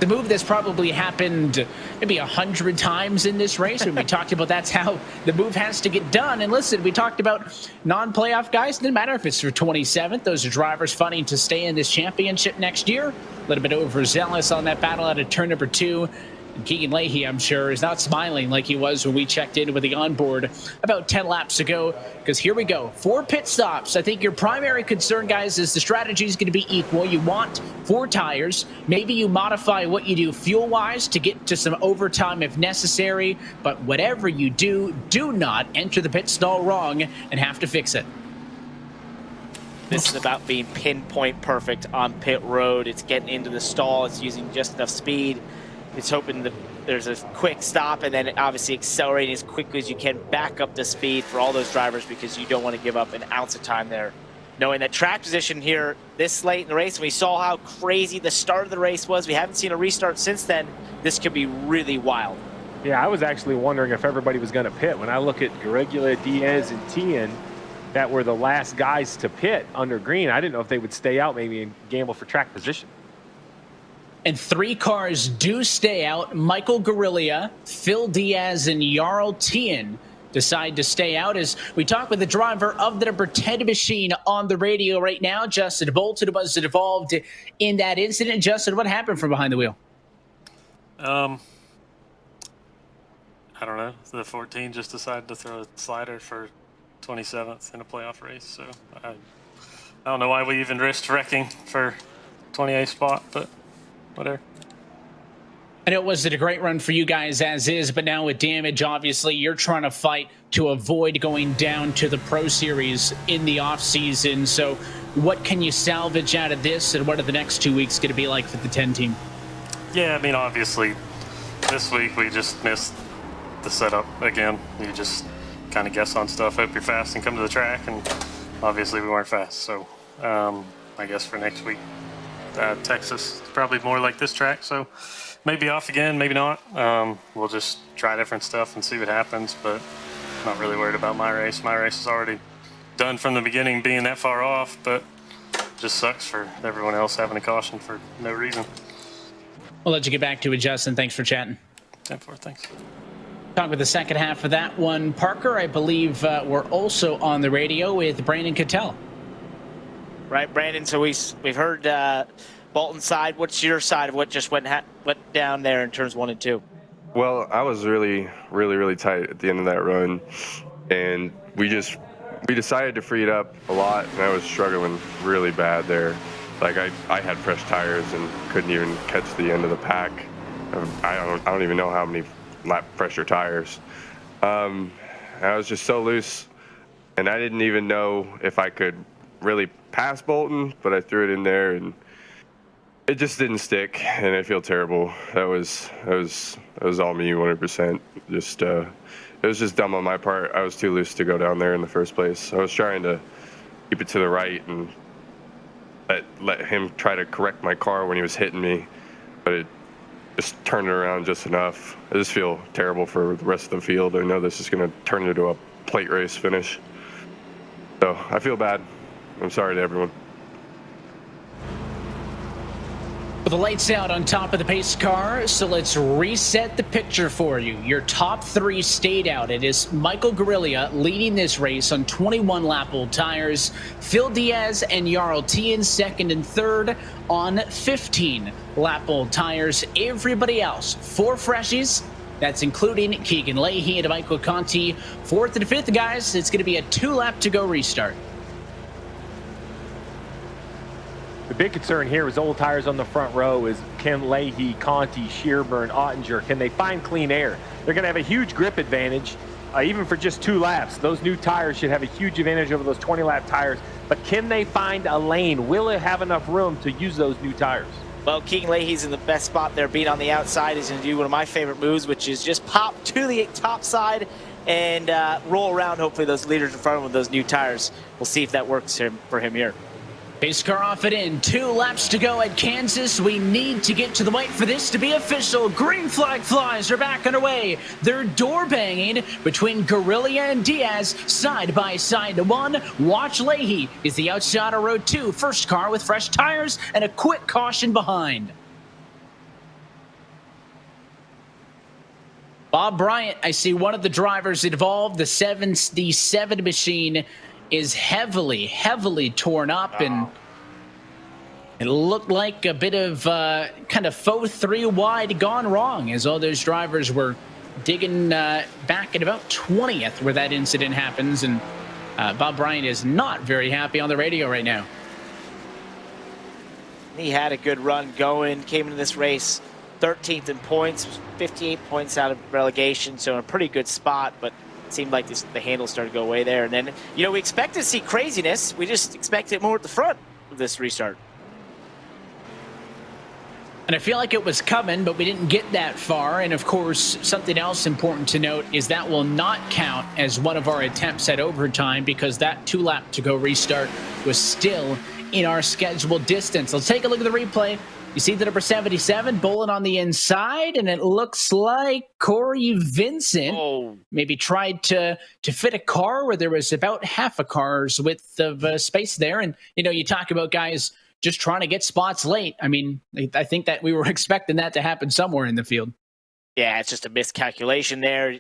the move that's probably happened maybe 100 times in this race. When we talked about that's how the move has to get done. And listen, we talked about non-playoff guys. It doesn't matter if it's for 27th. Those are drivers fighting to stay in this championship next year. A little bit overzealous on that battle out of turn number 2. And Keegan Leahy, I'm sure, is not smiling like he was when we checked in with the onboard about 10 laps ago. Because here we go. 4 pit stops. I think your primary concern, guys, is the strategy is going to be equal. You want 4 tires. Maybe you modify what you do fuel-wise to get to some overtime if necessary. But whatever you do, do not enter the pit stall wrong and have to fix it. This is about being pinpoint perfect on pit road. It's getting into the stall. It's using just enough speed. It's hoping that there's a quick stop and then obviously accelerating as quickly as you can back up the speed for all those drivers because you don't want to give up an ounce of time there. Knowing that track position here this late in the race, we saw how crazy the start of the race was. We haven't seen a restart since then. This could be really wild. Yeah, I was actually wondering if everybody was going to pit. When I look at Garrett, Diaz, and Tien, that were the last guys to pit under green, I didn't know if they would stay out maybe and gamble for track position. And 3 cars do stay out. Michael Guerrilla, Phil Diaz, and Jarl Tien decide to stay out as we talk with the driver of the number 10 machine on the radio right now. Justin Bolton was involved in that incident. Justin, what happened from behind the wheel? I don't know. The 14 just decided to throw a slider for 27th in a playoff race. So I don't know why we even risked wrecking for 28th spot, but whatever. I know it wasn't a great run for you guys as is, but now with damage, obviously, you're trying to fight to avoid going down to the Pro Series in the offseason. So what can you salvage out of this, and what are the next 2 weeks going to be like for the 10 team? Yeah, I mean, obviously, this week we just missed the setup again. You just kind of guess on stuff, hope you're fast and come to the track, and obviously we weren't fast. So I guess for next week, Texas is probably more like this track, so maybe off again, maybe not. We'll just try different stuff and see what happens, but not really worried about my race. My race is already done from the beginning being that far off, but just sucks for everyone else having a caution for no reason. We'll let you get back to it, Justin. Thanks for chatting. 10-4, thanks. Talk with the second half of that one. Parker, I believe we're also on the radio with Brandon Cattell. Right, Brandon, so we've heard Bolton's side. What's your side of what just went down there in turns 1 and 2? Well, I was really tight at the end of that run, and we decided to free it up a lot, and I was struggling really bad there. Like I had fresh tires and couldn't even catch the end of the pack. I don't even know how many lap pressure tires. I was just so loose, and I didn't even know if I could really pass Bolton, but I threw it in there and it just didn't stick, and I feel terrible. That was all me 100%. Just it was just dumb on my part. I was too loose to go down there in the first place. I was trying to keep it to the right and let him try to correct my car when he was hitting me, but it just turned it around just enough. I just feel terrible for the rest of the field. I know this is going to turn into a plate race finish, so I feel bad. I'm sorry to everyone. Well, the lights out on top of the pace car, so let's reset the picture for you. Your top 3 stayed out. It is Michael Guerrilla leading this race on 21 lap-old tires. Phil Diaz and Jarl Tien second and third on 15 lap-old tires. Everybody else, 4 freshies. That's including Keegan Leahy and Michael Conti. 4th and 5th, guys. It's going to be a 2-lap-to-go restart. The big concern here is old tires on the front row is can Leahy, Conti, Shearburn, Ottinger, can they find clean air? They're going to have a huge grip advantage, even for just 2 laps. Those new tires should have a huge advantage over those 20-lap tires. But can they find a lane? Will it have enough room to use those new tires? Well, Keegan Leahy's in the best spot there, being on the outside. He's going to do one of my favorite moves, which is just pop to the top side and roll around, hopefully, those leaders in front of him with those new tires. We'll see if that works for him here. Pace car off and in. 2 laps to go at Kansas. We need to get to the white for this to be official. Green flag flies are back underway. They're door banging between Guerrilla and Diaz, side by side to 1. Watch Leahy is the outside of row 2. First car with fresh tires and a quick caution behind. Bob Bryant, I see one of the drivers involved, the 7 machine, is heavily torn up, and it looked like a bit of kind of faux 3 wide gone wrong, as all those drivers were digging back at about 20th where that incident happens, and Bob Bryant is not very happy on the radio right now. He had a good run going, came into this race 13th in points, 58 points out of relegation, so in a pretty good spot, but it seemed like the handle started to go away there. And then, you know, we expected to see craziness. We just expected it more at the front of this restart. And I feel like it was coming, but we didn't get that far. And of course, something else important to note is that will not count as one of our attempts at overtime, because that 2-lap to go restart was still in our scheduled distance. Let's take a look at the replay. You see the number 77 bowling on the inside, and it looks like Corey Vincent maybe tried to fit a car where there was about half a car's width of space there. And, you know, you talk about guys just trying to get spots late. I mean, I think that we were expecting that to happen somewhere in the field. Yeah, it's just a miscalculation there.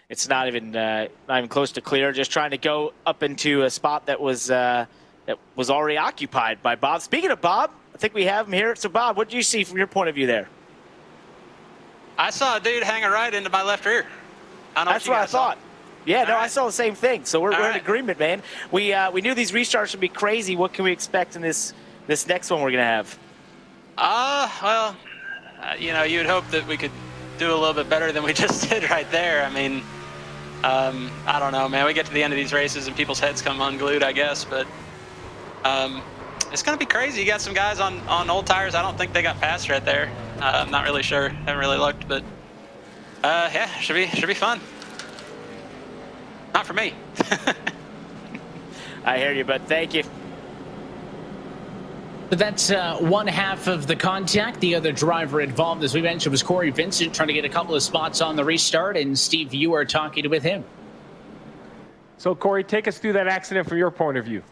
It's not even close to clear. Just trying to go up into a spot that was already occupied by Bob. Speaking of Bob, I think we have him here. So, Bob, what did you see from your point of view there? I saw a dude hang a right into my left rear. That's what I thought. Yeah, no, I saw the same thing. So we're in agreement, man. We knew these restarts would be crazy. What can we expect in this next one we're going to have? Well, you know, you'd hope that we could do a little bit better than we just did right there. I mean, I don't know, man. We get to the end of these races and people's heads come unglued, I guess. But it's going to be crazy. You got some guys on old tires. I don't think they got passed right there. I'm not really sure. Haven't really looked. But, yeah, should be fun. Not for me. I hear you, but thank you. So that's one half of the contact. The other driver involved, as we mentioned, was Corey Vincent, trying to get a couple of spots on the restart, and Steve, you are talking with him. So, Corey, take us through that accident from your point of view.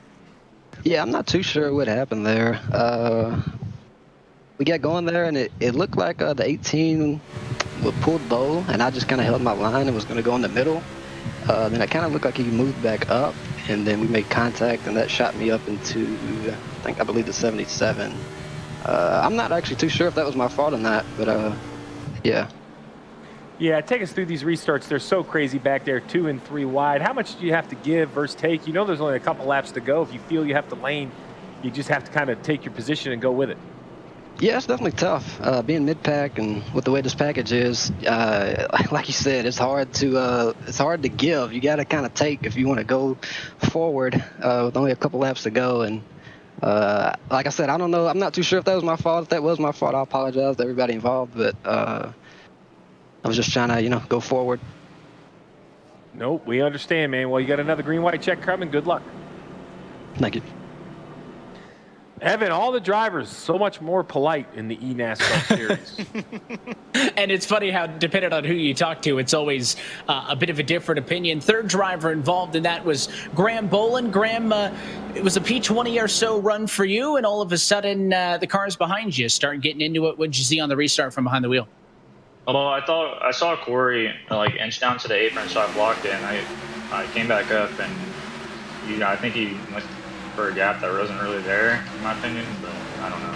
Yeah, I'm not too sure what happened there. We got going there, and it looked like the 18 pulled low, and I just kind of held my line and was going to go in the middle. Then it kind of looked like he moved back up, and then we made contact, and that shot me up into, I believe the 77. I'm not actually too sure if that was my fault or not, but yeah. Yeah, take us through these restarts. They're so crazy back there, 2 and 3 wide. How much do you have to give versus take? You know there's only a couple laps to go. If you feel you have to lane, you just have to kind of take your position and go with it. Yeah, it's definitely tough. Being mid-pack and with the way this package is, like you said, it's hard to give. You got to kind of take if you want to go forward with only a couple laps to go. And like I said, I don't know. I'm not too sure if that was my fault. If that was my fault, I apologize to everybody involved. But I was just trying to, go forward. Nope, we understand, man. Well, you got another green-white check coming. Good luck. Thank you. Evan, all the drivers so much more polite in the eNASCAR series. And it's funny how, depending on who you talk to, it's always a bit of a different opinion. Third driver involved in that was Graham Boland. Graham, it was a P20 or so run for you, and all of a sudden the cars behind you start getting into it. What did you see on the restart from behind the wheel? Well, I thought I saw Corey inch down to the apron, so I blocked it, and I came back up, and I think he went for a gap that wasn't really there, in my opinion, but I don't know.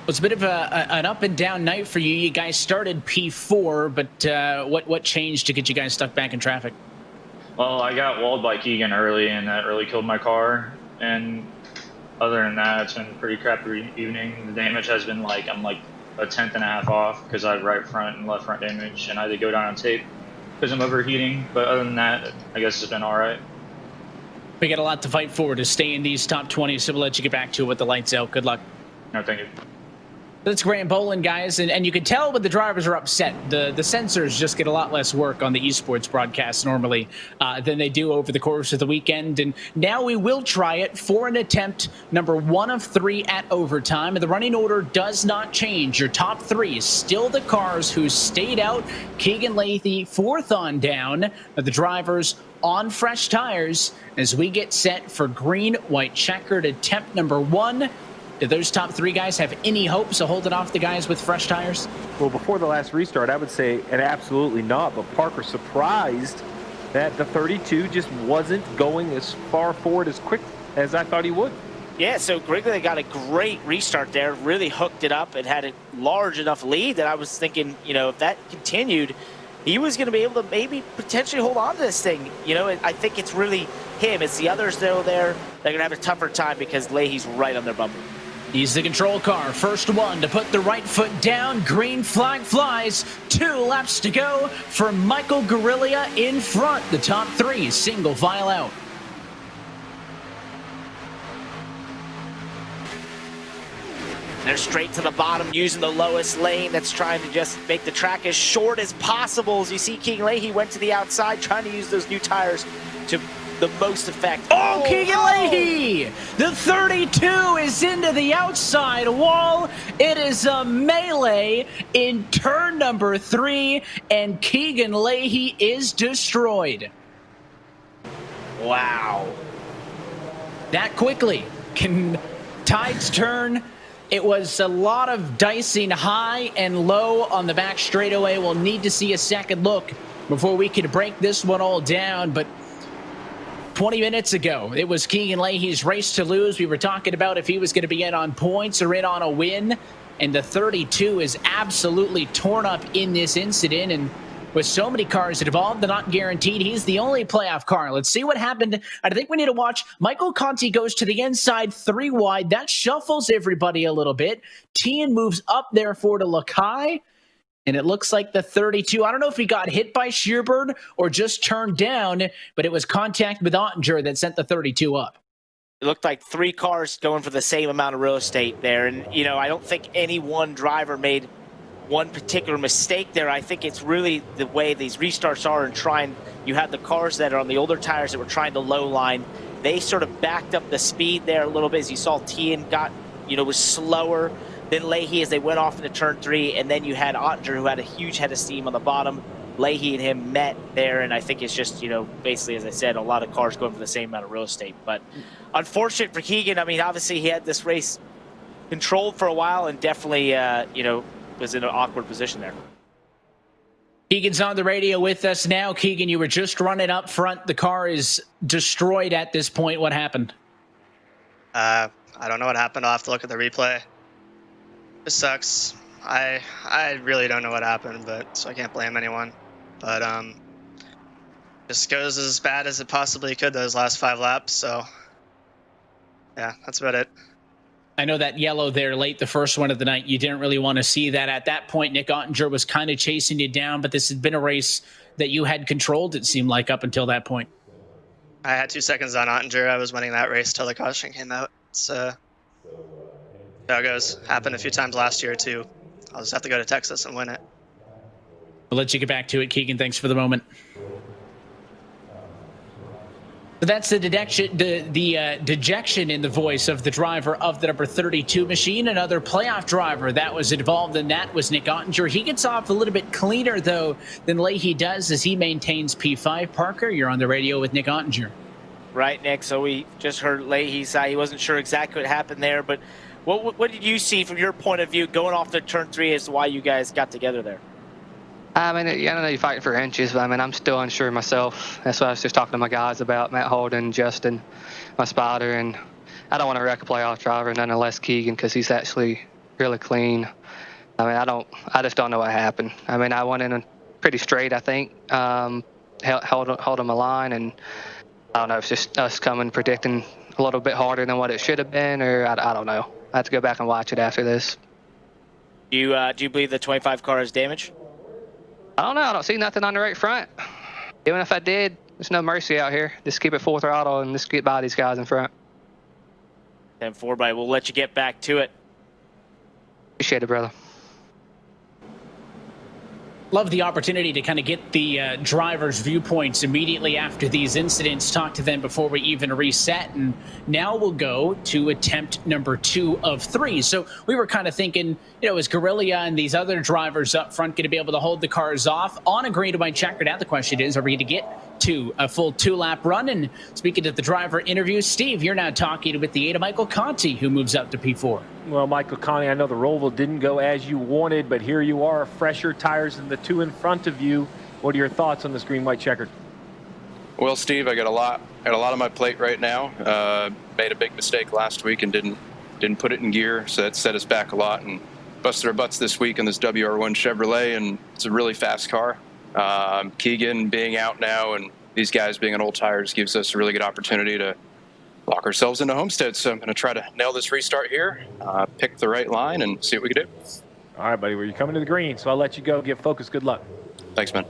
It's a bit of an up and down night for you. You guys started P4, but what changed to get you guys stuck back in traffic? Well, I got walled by Keegan early, and that really killed my car. And other than that, it's been a pretty crappy evening. The damage has been I'm a 1/10 and a half off because I have right front and left front damage, and I had to go down on tape because I'm overheating. But other than that, I guess it's been all right. We got a lot to fight for to stay in these top 20, so we'll let you get back to it with the lights out. Good luck. No, thank you. That's Graham Boland, guys, and you can tell when the drivers are upset. The sensors just get a lot less work on the esports broadcast normally than they do over the course of the weekend. And now we will try it for an attempt, number 1 of 3 at overtime. And the running order does not change. Your top 3 is still the cars who stayed out. Keegan Lathy, 4th on down. The drivers on fresh tires as we get set for green, white checkered attempt number 1. Do those top 3 guys have any hopes of holding off the guys with fresh tires? Well, before the last restart, I would say and absolutely not. But Parker surprised that the 32 just wasn't going as far forward as quick as I thought he would. Yeah, so Grigley got a great restart there, really hooked it up and had a large enough lead that I was thinking, you know, if that continued, he was going to be able to maybe potentially hold on to this thing. You know, I think it's really him. It's the others that are there. They're going to have a tougher time because Leahy's right on their bumper. He's the control car. First one to put the right foot down. Green flag flies. 2 laps to go for Michael Guerrilla in front. The top 3 single file out. They're straight to the bottom using the lowest lane that's trying to just make the track as short as possible. As you see, Keegan Leahy went to the outside trying to use those new tires to the most effect. Oh, Keegan Leahy! The 32 is into the outside wall. It is a melee in turn number 3, and Keegan Leahy is destroyed. Wow. That quickly. Can tides turn? It was a lot of dicing high and low on the back straightaway. We'll need to see a second look before we can break this one all down. But 20 minutes ago, it was Keegan Leahy's race to lose. We were talking about if he was going to be in on points or in on a win. And the 32 is absolutely torn up in this incident. And with so many cars involved, they're not guaranteed. He's the only playoff car. Let's see what happened. I think we need to watch. Michael Conti goes to the inside 3 wide. That shuffles everybody a little bit. Tien moves up there for the Lakai. And it looks like the 32, I don't know if he got hit by Shearbird or just turned down, but it was contact with Ottinger that sent the 32 up. It looked like 3 cars going for the same amount of real estate there. And, you know, I don't think any one driver made one particular mistake there. I think it's really the way these restarts are and trying. You have the cars that are on the older tires that were trying to low line. They sort of backed up the speed there a little bit. As you saw, Tien got, you know, was slower than Leahy as they went off into turn 3. And then you had Ottinger, who had a huge head of steam on the bottom. Leahy and him met there. And I think it's just, you know, basically, as I said, a lot of cars going for the same amount of real estate. But unfortunate for Keegan. I mean, obviously he had this race controlled for a while and definitely, you know, was in an awkward position there. Keegan's on the radio with us now. Keegan, you were just running up front. The car is destroyed at this point. What happened? I don't know what happened. I'll have to look at the replay. This sucks. I really don't know what happened, but so I can't blame anyone. But just goes as bad as it possibly could those last 5 laps. So yeah, that's about it. I know that yellow there late, the first one of the night, you didn't really want to see that. At that point, Nick Ottinger was kind of chasing you down, but this had been a race that you had controlled, it seemed like, up until that point. I had 2 seconds on Ottinger. I was winning that race till the caution came out. It's how it goes. Happened a few times last year, too. I'll just have to go to Texas and win it. We'll let you get back to it, Keegan. Thanks for the moment. So that's the dejection in the voice of the driver of the number 32 machine. Another playoff driver that was involved in that was Nick Ottinger. He gets off a little bit cleaner, though, than Leahy does as he maintains P5. Parker, you're on the radio with Nick Ottinger. Right, Nick. So we just heard Leahy say he wasn't sure exactly what happened there, but what did you see from your point of view going off to turn 3 as to why you guys got together there? I mean, I know you're fighting for inches, but I mean, I'm still unsure myself. That's what I was just talking to my guys about, Matt Holden, Justin, my spotter, and I don't want to wreck a playoff driver, nonetheless Keegan, because he's actually really clean. I mean, I just don't know what happened. I mean, I went in pretty straight, I think, held him a line, and I don't know, it's just us predicting a little bit harder than what it should have been, or I don't know. I have to go back and watch it after this. Do you believe the 25 car is damaged? I don't know. I don't see nothing on the right front. Even if I did, there's no mercy out here. Just keep it full throttle and just get by these guys in front. 10-4, buddy. We'll let you get back to it. Appreciate it, brother. Love the opportunity to kind of get the drivers' viewpoints immediately after these incidents, talk to them before we even reset. And now we'll go to attempt number 2 of 3. So we were kind of thinking, you know, is Guerrilla and these other drivers up front going to be able to hold the cars off on a green to white checker? Now the question is, are we going to get a full 2-lap run. And speaking of the driver interview, Steve, you're now talking with the 8 of Michael Conti, who moves up to P4. Well, Michael Conti, I know the Roval didn't go as you wanted, but here you are, fresher tires than the 2 in front of you. What are your thoughts on this green-white checkered? Well, Steve, I got a lot on my plate right now. Made a big mistake last week and didn't put it in gear, so that set us back a lot and busted our butts this week on this WR1 Chevrolet, and it's a really fast car. Keegan being out now and these guys being on old tires gives us a really good opportunity to lock ourselves into Homestead. So I'm going to try to nail this restart here, pick the right line, and see what we can do. All right, buddy. Well, you're coming to the green, so I'll let you go. Get focused. Good luck. Thanks, man.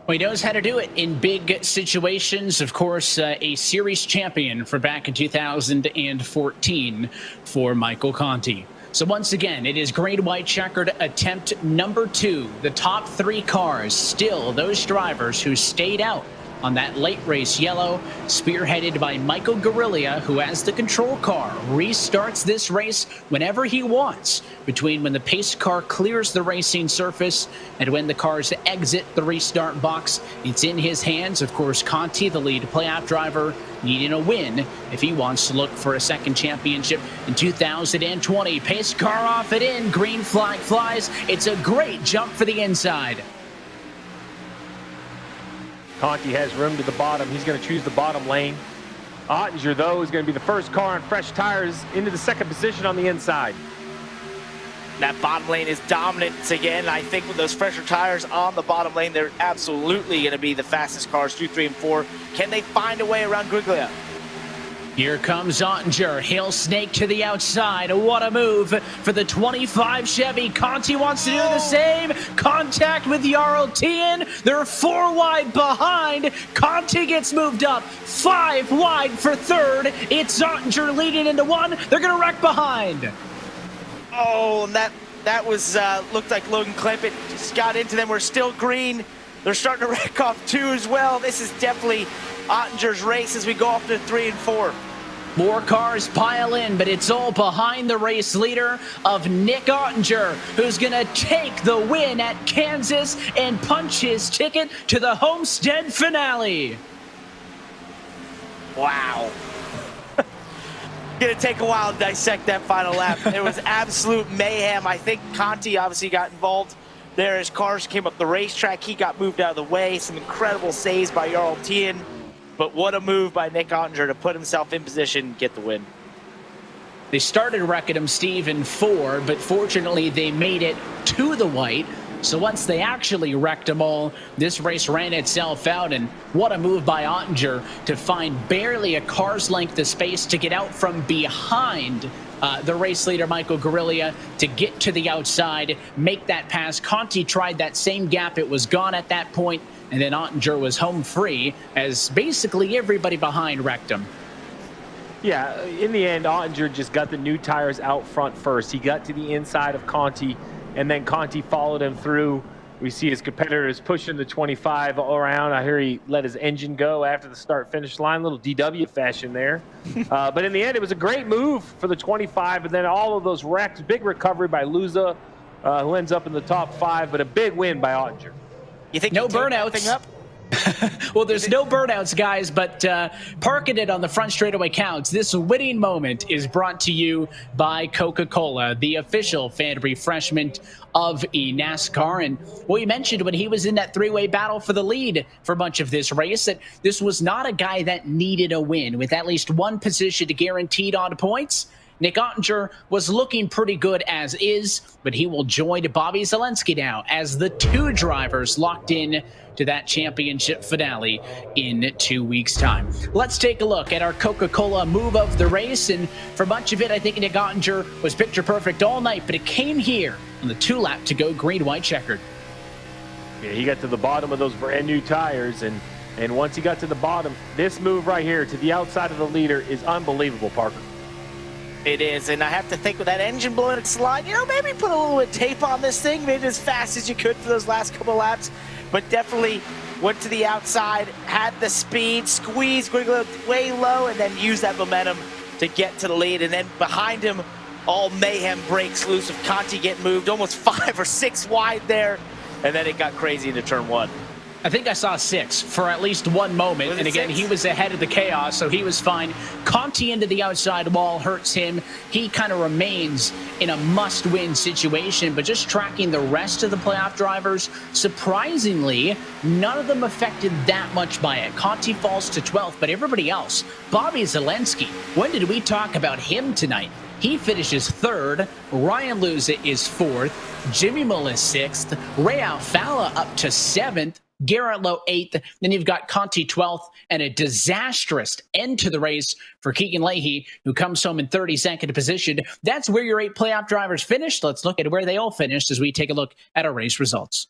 Well, he knows how to do it in big situations. Of course, a series champion for back in 2014 for Michael Conti. So once again, it is green-white checkered attempt number 2. The top 3 cars, still those drivers who stayed out on that late race yellow, spearheaded by Michael Guerrilla, who has the control car, restarts this race whenever he wants, between when the pace car clears the racing surface and when the cars exit the restart box. It's in his hands. Of course, Conti, the lead playoff driver, needing a win if he wants to look for a second championship in 2020. Pace car off and in, green flag flies. It's a great jump for the inside. Conti has room to the bottom. He's going to choose the bottom lane. Ottinger, though, is going to be the first car on fresh tires into the second position on the inside. That bottom lane is dominant again. I think with those fresher tires on the bottom lane, they're absolutely going to be the fastest cars, 2, 3, and 4. Can they find a way around Griglia? Here comes Ottinger. Hail snake to the outside. What a move for the 25 Chevy. Conti wants to do the same. Contact with Jarl Tien. They're 4 wide behind. Conti gets moved up. 5 wide for third. It's Ottinger leading into 1. They're going to wreck behind. Oh, that was looked like Logan Clempit just got into them. We're still green. They're starting to wreck off 2 as well. This is definitely Ottinger's race as we go off to 3 and 4. More cars pile in, but it's all behind the race leader of Nick Ottinger, who's going to take the win at Kansas and punch his ticket to the Homestead finale. Wow. Gonna take a while to dissect that final lap. It was absolute mayhem. I think Conti obviously got involved there as cars came up the racetrack. He got moved out of the way. Some incredible saves by Jarl Tien. But what a move by Nick Ottinger to put himself in position, get the win. They started wrecking him, Steve, in 4, but fortunately they made it to the white. So once they actually wrecked them all, this race ran itself out, and what a move by Ottinger to find barely a car's length of space to get out from behind the race leader, Michael Guerrilla, to get to the outside, make that pass. Conti tried that same gap. It was gone at that point, and then Ottinger was home free as basically everybody behind wrecked him. Yeah, in the end, Ottinger just got the new tires out front first. He got to the inside of Conti, and then Conti followed him through. We see his competitors pushing the 25 around. I hear he let his engine go after the start-finish line, little DW fashion there. But in the end, it was a great move for the 25, and then all of those wrecks. Big recovery by Luza, who ends up in the top 5, but a big win by Ottinger. You think no burnouts? Up? Well, there's no burnouts, guys, but parking it on the front straightaway counts. This winning moment is brought to you by Coca-Cola, the official fan refreshment of eNASCAR. And we mentioned when he was in that 3-way battle for the lead for much of this race that this was not a guy that needed a win. With at least one position to guaranteed on points, Nick Ottinger was looking pretty good as is, but he will join Bobby Zelensky now as the 2 drivers locked in to that championship finale in 2 weeks' time. Let's take a look at our Coca-Cola move of the race, and for much of it, I think Nick Ottinger was picture perfect all night, but it came here on the 2-lap to go green-white checkered. Yeah, he got to the bottom of those brand new tires, and once he got to the bottom, this move right here to the outside of the leader is unbelievable, Parker. It is, and I have to think with that engine blowing its line, maybe put a little bit of tape on this thing, made it as fast as you could for those last couple laps, but definitely went to the outside, had the speed, squeezed Griglia way low, and then used that momentum to get to the lead. And then behind him, all mayhem breaks loose with Conti getting moved almost 5 or 6 wide there, and then it got crazy into turn 1. I think I saw 6 for at least one moment. And again, 6? He was ahead of the chaos, so he was fine. Conti into the outside wall hurts him. He kind of remains in a must-win situation, but just tracking the rest of the playoff drivers, surprisingly, none of them affected that much by it. Conti falls to 12th, but everybody else, Bobby Zelensky, when did we talk about him tonight? He finishes 3rd. Ryan Luza is 4th. Jimmy Mullis 6th. Ray Alfala up to 7th. Garrett Lowe 8th. Then you've got Conti 12th, and a disastrous end to the race for Keegan Leahy, who comes home in 32nd position. That's where your 8 playoff drivers finished. Let's look at where they all finished as we take a look at our race results.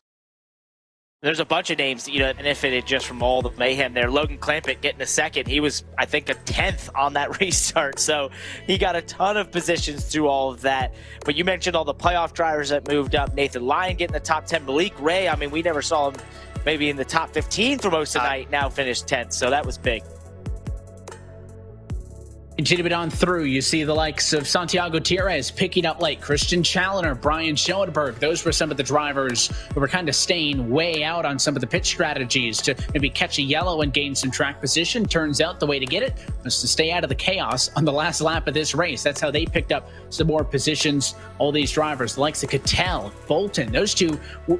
There's a bunch of names, benefited just from all the mayhem there. Logan Clampett getting a 2nd. He was, I think, a 10th on that restart. So he got a ton of positions through all of that. But you mentioned all the playoff drivers that moved up. Nathan Lyon getting the top 10. Malik Ray, I mean, we never saw him maybe in the top 15 for most of the night, now finished 10th. So that was big. Continuing on through, you see the likes of Santiago Gutierrez picking up late, Christian Challoner, Brian Schoenberg. Those were some of the drivers who were kind of staying way out on some of the pit strategies to maybe catch a yellow and gain some track position. Turns out the way to get it was to stay out of the chaos on the last lap of this race. That's how they picked up some more positions. All these drivers, the likes of Cattell, Bolton, those two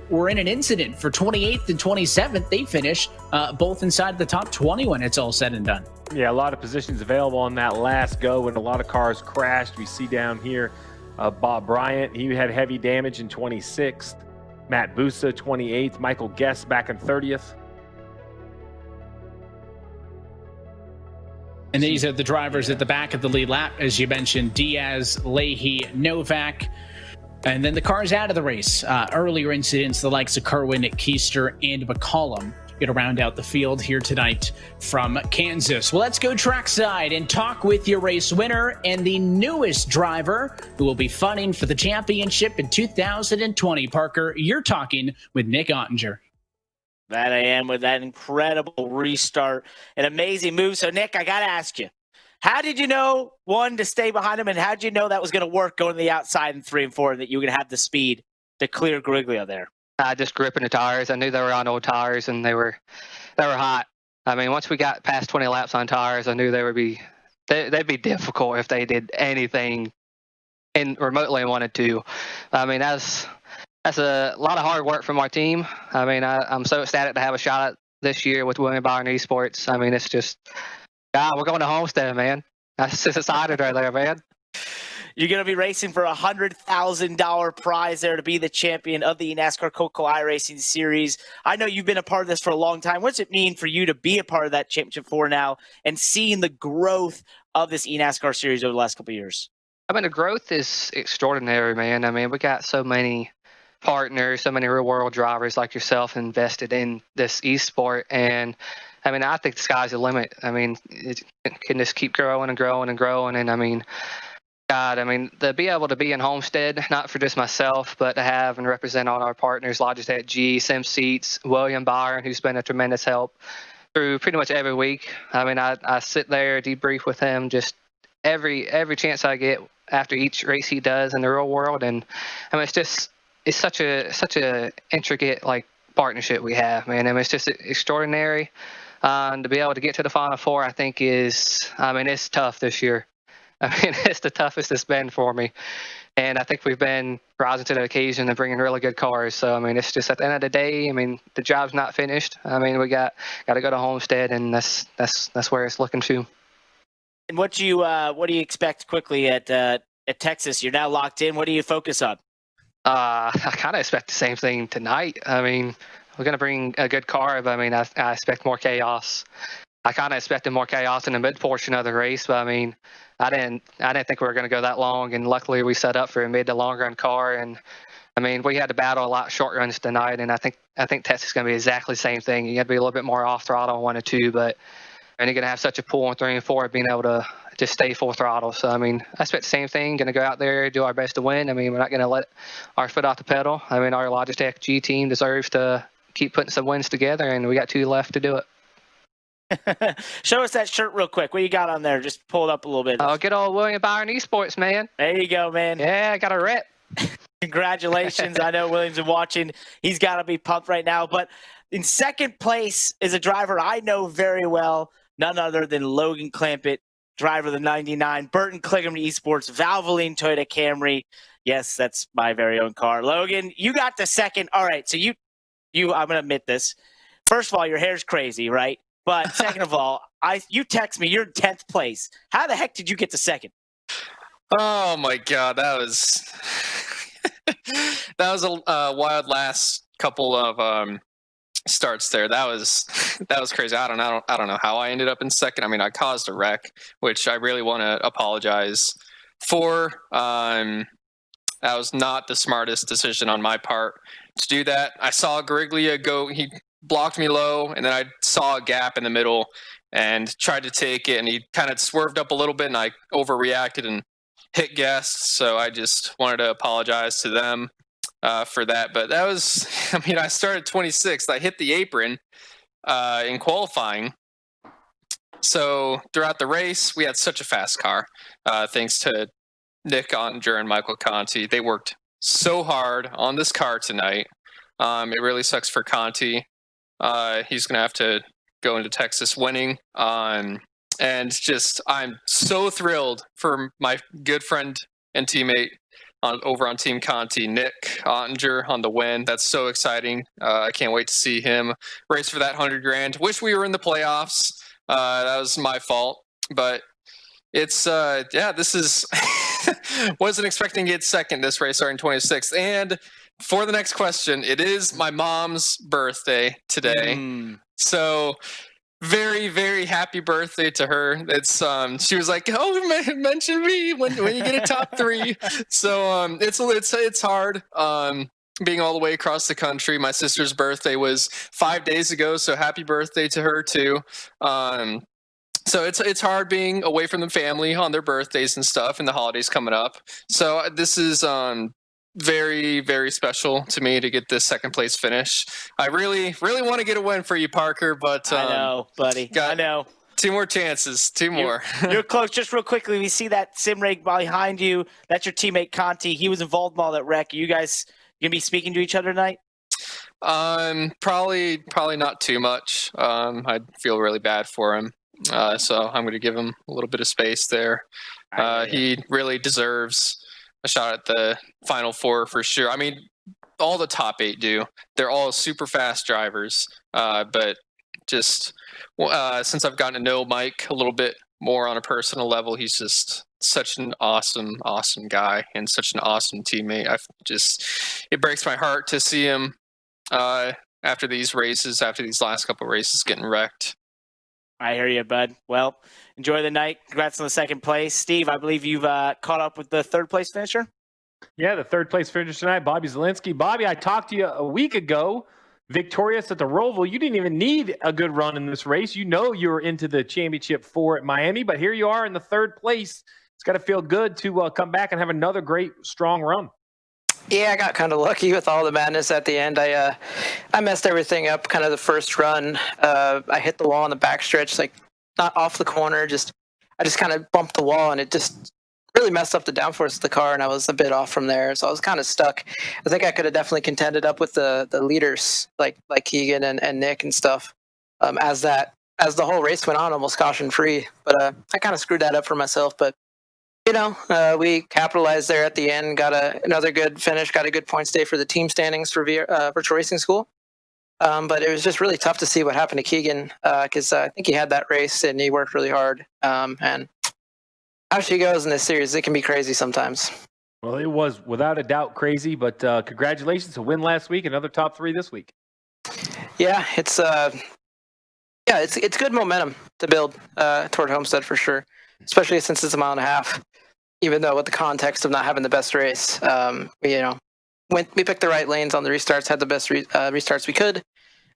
were in an incident for 28th and 27th. They finished both inside the top 20 when it's all said and done. Yeah, a lot of positions available on that last go, and a lot of cars crashed. We see down here Bob Bryant. He had heavy damage in 26th. Matt Busa, 28th. Michael Guest back in 30th. And these are the drivers at the back of the lead lap, as you mentioned, Diaz, Leahy, Novak. And then the cars out of the race. Earlier incidents, the likes of Kerwin, Keister, and McCollum. Going to round out the field here tonight from Kansas. Well, let's go trackside and talk with your race winner and the newest driver who will be fighting for the championship in 2020. Parker, you're talking with Nick Ottinger. That I am, with that incredible restart. An amazing move. So, Nick, I got to ask you, how did you know, one, to stay behind him, and how did you know that was going to work going to the outside in 3 and 4, and that you were going to have the speed to clear Griglia there? Just gripping the tires. I knew they were on old tires, and they were hot. I mean, once we got past 20 laps on tires, I knew they'd be difficult if they did anything remotely wanted to. I mean, that's a lot of hard work from our team. I mean, I'm so ecstatic to have a shot at this year with William Byron Esports. I mean, it's just, we're going to Homestead, man. That's just excited right there, man. You're going to be racing for a $100,000 prize there to be the champion of the eNASCAR Coca-Cola iRacing Series. I know you've been a part of this for a long time. What's it mean for you to be a part of that championship for now and seeing the growth of this eNASCAR Series over the last couple of years? I mean, the growth is extraordinary, man. I mean, we got so many partners, so many real-world drivers like yourself invested in this esport, and I mean, I think the sky's the limit. I mean, it can just keep growing and growing and growing, and I mean, God, I mean, to be able to be in Homestead, not for just myself, but to have and represent all our partners, Logitech G, Sim Seats, William Byron, who's been a tremendous help through pretty much every week. I mean, I sit there, debrief with him just every chance I get after each race he does in the real world. And I mean, it's such a intricate, like, partnership we have, man. I mean, it's just extraordinary. To be able to get to the Final Four, I think it's tough this year. I mean, it's the toughest it's been for me. And I think we've been rising to the occasion and bringing really good cars. So, I mean, it's just at the end of the day, I mean, the job's not finished. I mean, we got to go to Homestead, and that's where it's looking to. And what do you expect quickly at Texas? You're now locked in. What do you focus on? I kind of expect the same thing tonight. I mean, we're going to bring a good car, but I mean, I expect more chaos. I kind of expected more chaos in the mid portion of the race, but I mean, I didn't think we were going to go that long, and luckily we set up for a mid to long run car. And I mean, we had to battle a lot of short runs tonight, and I think Texas is going to be exactly the same thing. You got to be a little bit more off throttle on 1 and 2, but you're going to have such a pull on 3 and 4, being able to just stay full throttle. So I mean, I expect the same thing. Going to go out there, do our best to win. I mean, we're not going to let our foot off the pedal. I mean, our Logitech G team deserves to keep putting some wins together, and we got 2 left to do it. Show us that shirt real quick. What you got on there? Just pull it up a little bit. Oh, good old William Byron Esports, man. There you go, man. Yeah, I got a rep. Congratulations. I know William's been watching. He's got to be pumped right now. But In second place is a driver I know very well, none other than Logan Clampett, driver of the 99, Burton Cliggerman Esports, Valvoline Toyota Camry. Yes, that's my very own car. Logan, you got the second. All right, so you I'm going to admit this. First of all, your hair's crazy, right? But second of all, you text me, you're in 10th place. How the heck did you get to second? Oh my God, that was a wild last couple of starts there. That was crazy. I don't know how I ended up in second. I mean, I caused a wreck, which I really want to apologize for. That was not the smartest decision on my part to do that. I saw Gariglia go. He blocked me low, and then I saw a gap in the middle and tried to take it, and he kind of swerved up a little bit, and I overreacted and hit gas. So I just wanted to apologize to them for that. But that was, I mean, I started 26th. I hit the apron in qualifying. So throughout the race, we had such a fast car, thanks to Nick Ottinger and Michael Conti. They worked so hard on this car tonight. It really sucks for Conti. He's going to have to go into Texas winning. And just, I'm so thrilled for my good friend and teammate over on Team Conti, Nick Ottinger, on the win. That's so exciting. I can't wait to see him race for that $100,000. Wish we were in the playoffs. That was my fault, but it's this is wasn't expecting to get second this race starting 26th. And for the next question, it is my mom's birthday today. So very, very happy birthday to her. It's she was like, "Oh, mention me when you get a top 3." So it's hard being all the way across the country. My sister's birthday was 5 days ago, so happy birthday to her too. So it's hard being away from the family on their birthdays and stuff, and the holidays coming up. So this is very, very special to me to get this second place finish. I really, really want to get a win for you, Parker, but I know, buddy. I know. 2 more chances. 2 more. You're close. Just real quickly, we see that sim rig behind you. That's your teammate Conti. He was involved in all that wreck. You guys gonna be speaking to each other tonight? Probably not too much. I feel really bad for him. So I'm going to give him a little bit of space there. He really deserves a shot at the Final Four for sure. I mean, all the top 8 do. They're all super fast drivers. But just since I've gotten to know Mike a little bit more on a personal level, he's just such an awesome, awesome guy and such an awesome teammate. It breaks my heart to see him after these last couple of races getting wrecked. I hear you, bud. Well, enjoy the night. Congrats on the second place. Steve, I believe you've caught up with the third place finisher? Yeah, the third place finisher tonight, Bobby Zielinski. Bobby, I talked to you a week ago, victorious at the Roval. You didn't even need a good run in this race. You know you were into the championship 4 at Miami, but here you are in the third place. It's got to feel good to come back and have another great, strong run. Yeah, I got kind of lucky with all the madness at the end. I messed everything up kind of the first run. I hit the wall on the backstretch, like not off the corner. I just kind of bumped the wall, and it just really messed up the downforce of the car, and I was a bit off from there. So I was kind of stuck. I think I could have definitely contended up with the leaders like Keegan and Nick and stuff as the whole race went on, almost caution free. But I kind of screwed that up for myself. But we capitalized there at the end, got another good finish, got a good points day for the team standings for Virtual Racing School. But it was just really tough to see what happened to Keegan because I think he had that race and he worked really hard. And how she goes in this series, it can be crazy sometimes. Well, it was without a doubt crazy, but congratulations. A win last week, another top 3 this week. Yeah, it's good momentum to build toward Homestead for sure, especially since it's a mile and a half. Even though with the context of not having the best we picked the right lanes on the restarts, had the best restarts we could,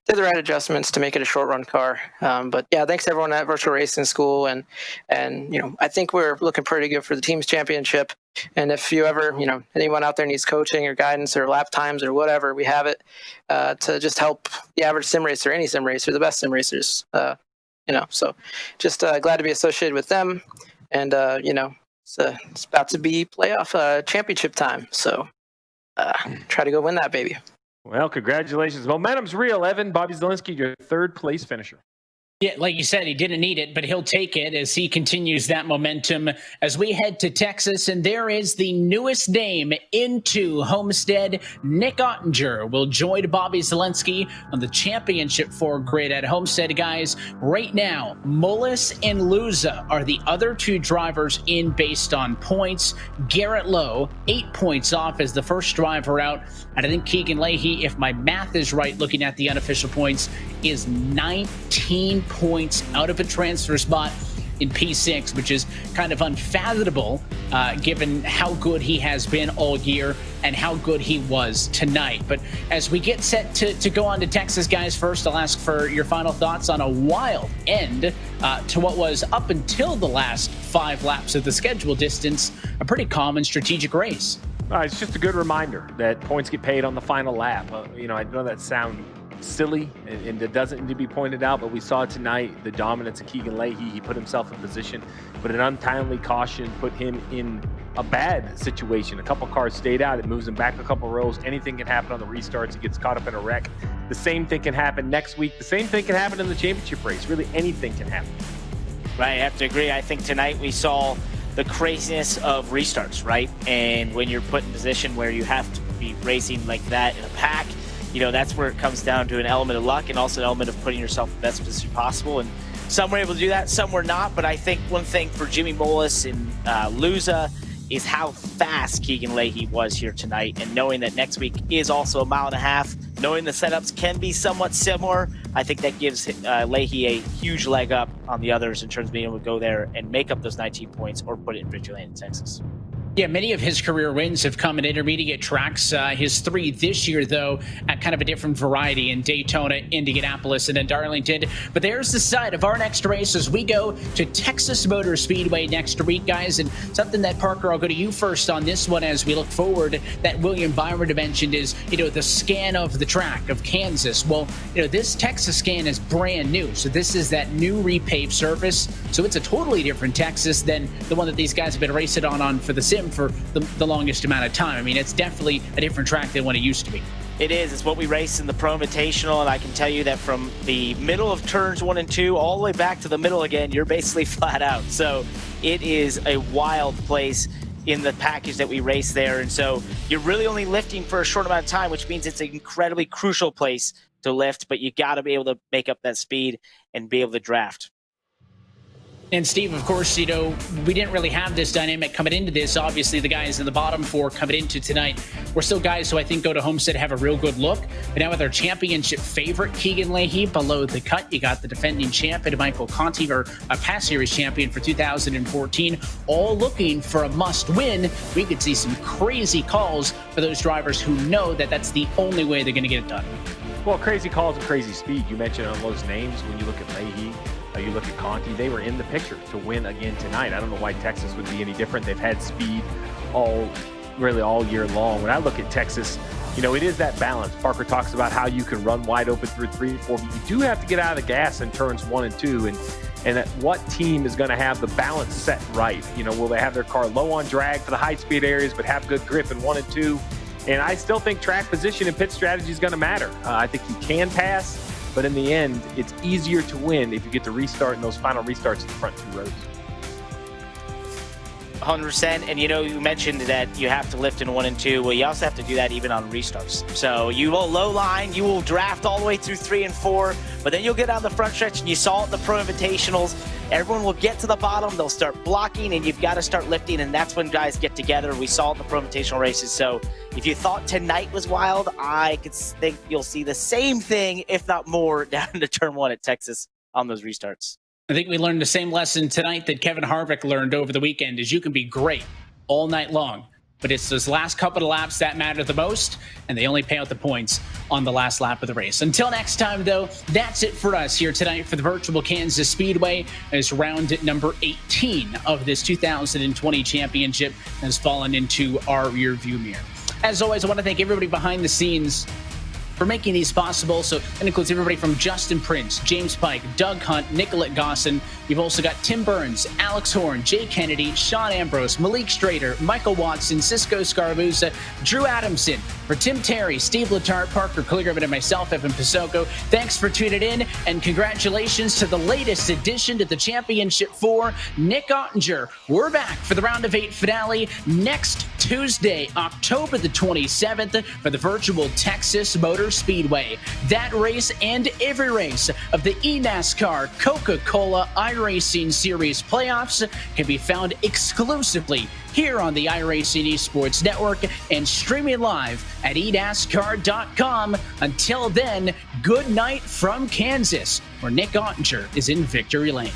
did the right adjustments to make it a short run car. But yeah, thanks everyone at Virtual Racing School, and I think we're looking pretty good for the team's championship. And if you ever, anyone out there needs coaching or guidance or lap times or whatever, we have it to just help the average sim racer, any sim racer, the best sim racers. So just glad to be associated with them, and it's about to be playoff championship time. So try to go win that baby. Well, congratulations. Momentum's real, Evan. Bobby Zielinski, your third place finisher. Yeah, like you said, he didn't need it, but he'll take it as he continues that momentum as we head to Texas. And there is the newest name into Homestead. Nick Ottinger will join Bobby Zielinski on the championship 4 grid at Homestead. Guys, right now, Mullis and LOWE are the other 2 drivers in based on points. Garrett Lowe, 8 points off as the first driver out. And I think Keegan Leahy, if my math is right, looking at the unofficial points, is 19 points out of a transfer spot in P6, which is kind of unfathomable given how good he has been all year and how good he was tonight. But as we get set to go on to Texas, guys, first I'll ask for your final thoughts on a wild end to what was, up until the last 5 laps of the schedule distance, a pretty common strategic race. It's just a good reminder that points get paid on the final lap. I know that sounds silly and it doesn't need to be pointed out, but we saw tonight the dominance of Keegan Leahy. He put himself in position, but an untimely caution put him in a bad situation. A couple cars stayed out. It moves him back a couple rows. Anything can happen on the restarts. He gets caught up in a wreck. The same thing can happen next week. The same thing can happen in the championship race. Really, anything can happen. Right, I have to agree. I think tonight we saw the craziness of restarts, right? And when you're put in a position where you have to be racing like that in a pack, that's where it comes down to an element of luck and also an element of putting yourself in the best position possible. And some were able to do that, some were not. But I think one thing for Jimmy Mullis and LOWE is how fast Keegan Leahy was here tonight. And knowing that next week is also a 1.5 miles, knowing the setups can be somewhat similar, I think that gives Leahy a huge leg up on the others in terms of being able to go there and make up those 19 points or put it in Victory Lane in Texas. Yeah, many of his career wins have come in intermediate tracks. His 3 this year, though, at kind of a different variety in Daytona, Indianapolis, and in Darlington. But there's the side of our next race as we go to Texas Motor Speedway next week, guys. And something that, Parker, I'll go to you first on this one as we look forward, that William Byron mentioned is, the scan of the track of Kansas. Well, this Texas scan is brand new. So this is that new repaved surface. So it's a totally different Texas than the one that these guys have been racing on for the sim for the longest amount of time. I mean, it's definitely a different track than what it used to be. It is. It's what we race in the Pro Invitational, and I can tell you that from the middle of turns 1 and 2 all the way back to the middle again, you're basically flat out. So it is a wild place in the package that we race there. And so you're really only lifting for a short amount of time, which means it's an incredibly crucial place to lift, but you got to be able to make up that speed and be able to draft. And Steve, of course, we didn't really have this dynamic coming into this. Obviously, the guys in the bottom 4 coming into tonight were still guys who I think go to Homestead have a real good look. But now with our championship favorite, Keegan Leahy, below the cut, you got the defending champion, Michael Conti, or a past series champion for 2014, all looking for a must-win. We could see some crazy calls for those drivers who know that that's the only way they're going to get it done. Well, crazy calls and crazy speed. You mentioned on those names when you look at Leahy. You look at Conti, they were in the picture to win again tonight. I don't know why Texas would be any different. They've had speed all year long. When I look at Texas, it is that balance. Parker talks about how you can run wide open through 3 and 4, but you do have to get out of the gas in turns 1 and 2. And that what team is going to have the balance set right? Will they have their car low on drag for the high speed areas, but have good grip in 1 and 2? And I still think track position and pit strategy is going to matter. I think you can pass, but in the end, it's easier to win if you get to restart in those final restarts in the front 2 rows. 100%. And you mentioned that you have to lift in 1 and 2. Well, you also have to do that even on restarts. So you will low line, you will draft all the way through 3 and 4, but then you'll get down the front stretch, and you saw it in the Pro Invitationals. Everyone will get to the bottom, they'll start blocking, and you've got to start lifting, and that's when guys get together. We saw it in the Pro Invitational races. So if you thought tonight was wild, I could think you'll see the same thing, if not more, down to turn 1 at Texas on those restarts. I think we learned the same lesson tonight that Kevin Harvick learned over the weekend, is you can be great all night long, but it's those last couple of laps that matter the most, and they only pay out the points on the last lap of the race. Until next time, though, that's it for us here tonight for the virtual Kansas Speedway, as round number 18 of this 2020 championship has fallen into our rearview mirror. As always, I want to thank everybody behind the scenes for making these possible. So that includes everybody from Justin Prince, James Pike, Doug Hunt, Nicolette Gosson, You've also got Tim Burns, Alex Horn, Jay Kennedy, Sean Ambrose, Malik Strader, Michael Watson, Cisco Scarbuza, Drew Adamson. For Tim Terry, Steve Letarte, Parker Kligerman, and myself, Evan Pisoko, thanks for tuning in, and congratulations to the latest addition to the Championship 4, Nick Ottinger. We're back for the Round of 8 finale next Tuesday, October the 27th, for the virtual Texas Motor Speedway. That race and every race of the eNASCAR Coca-Cola iRacing Series playoffs can be found exclusively here on the iRacing Esports Network and streaming live at eNASCAR.com. Until then, good night from Kansas, where Nick Ottinger is in victory lane.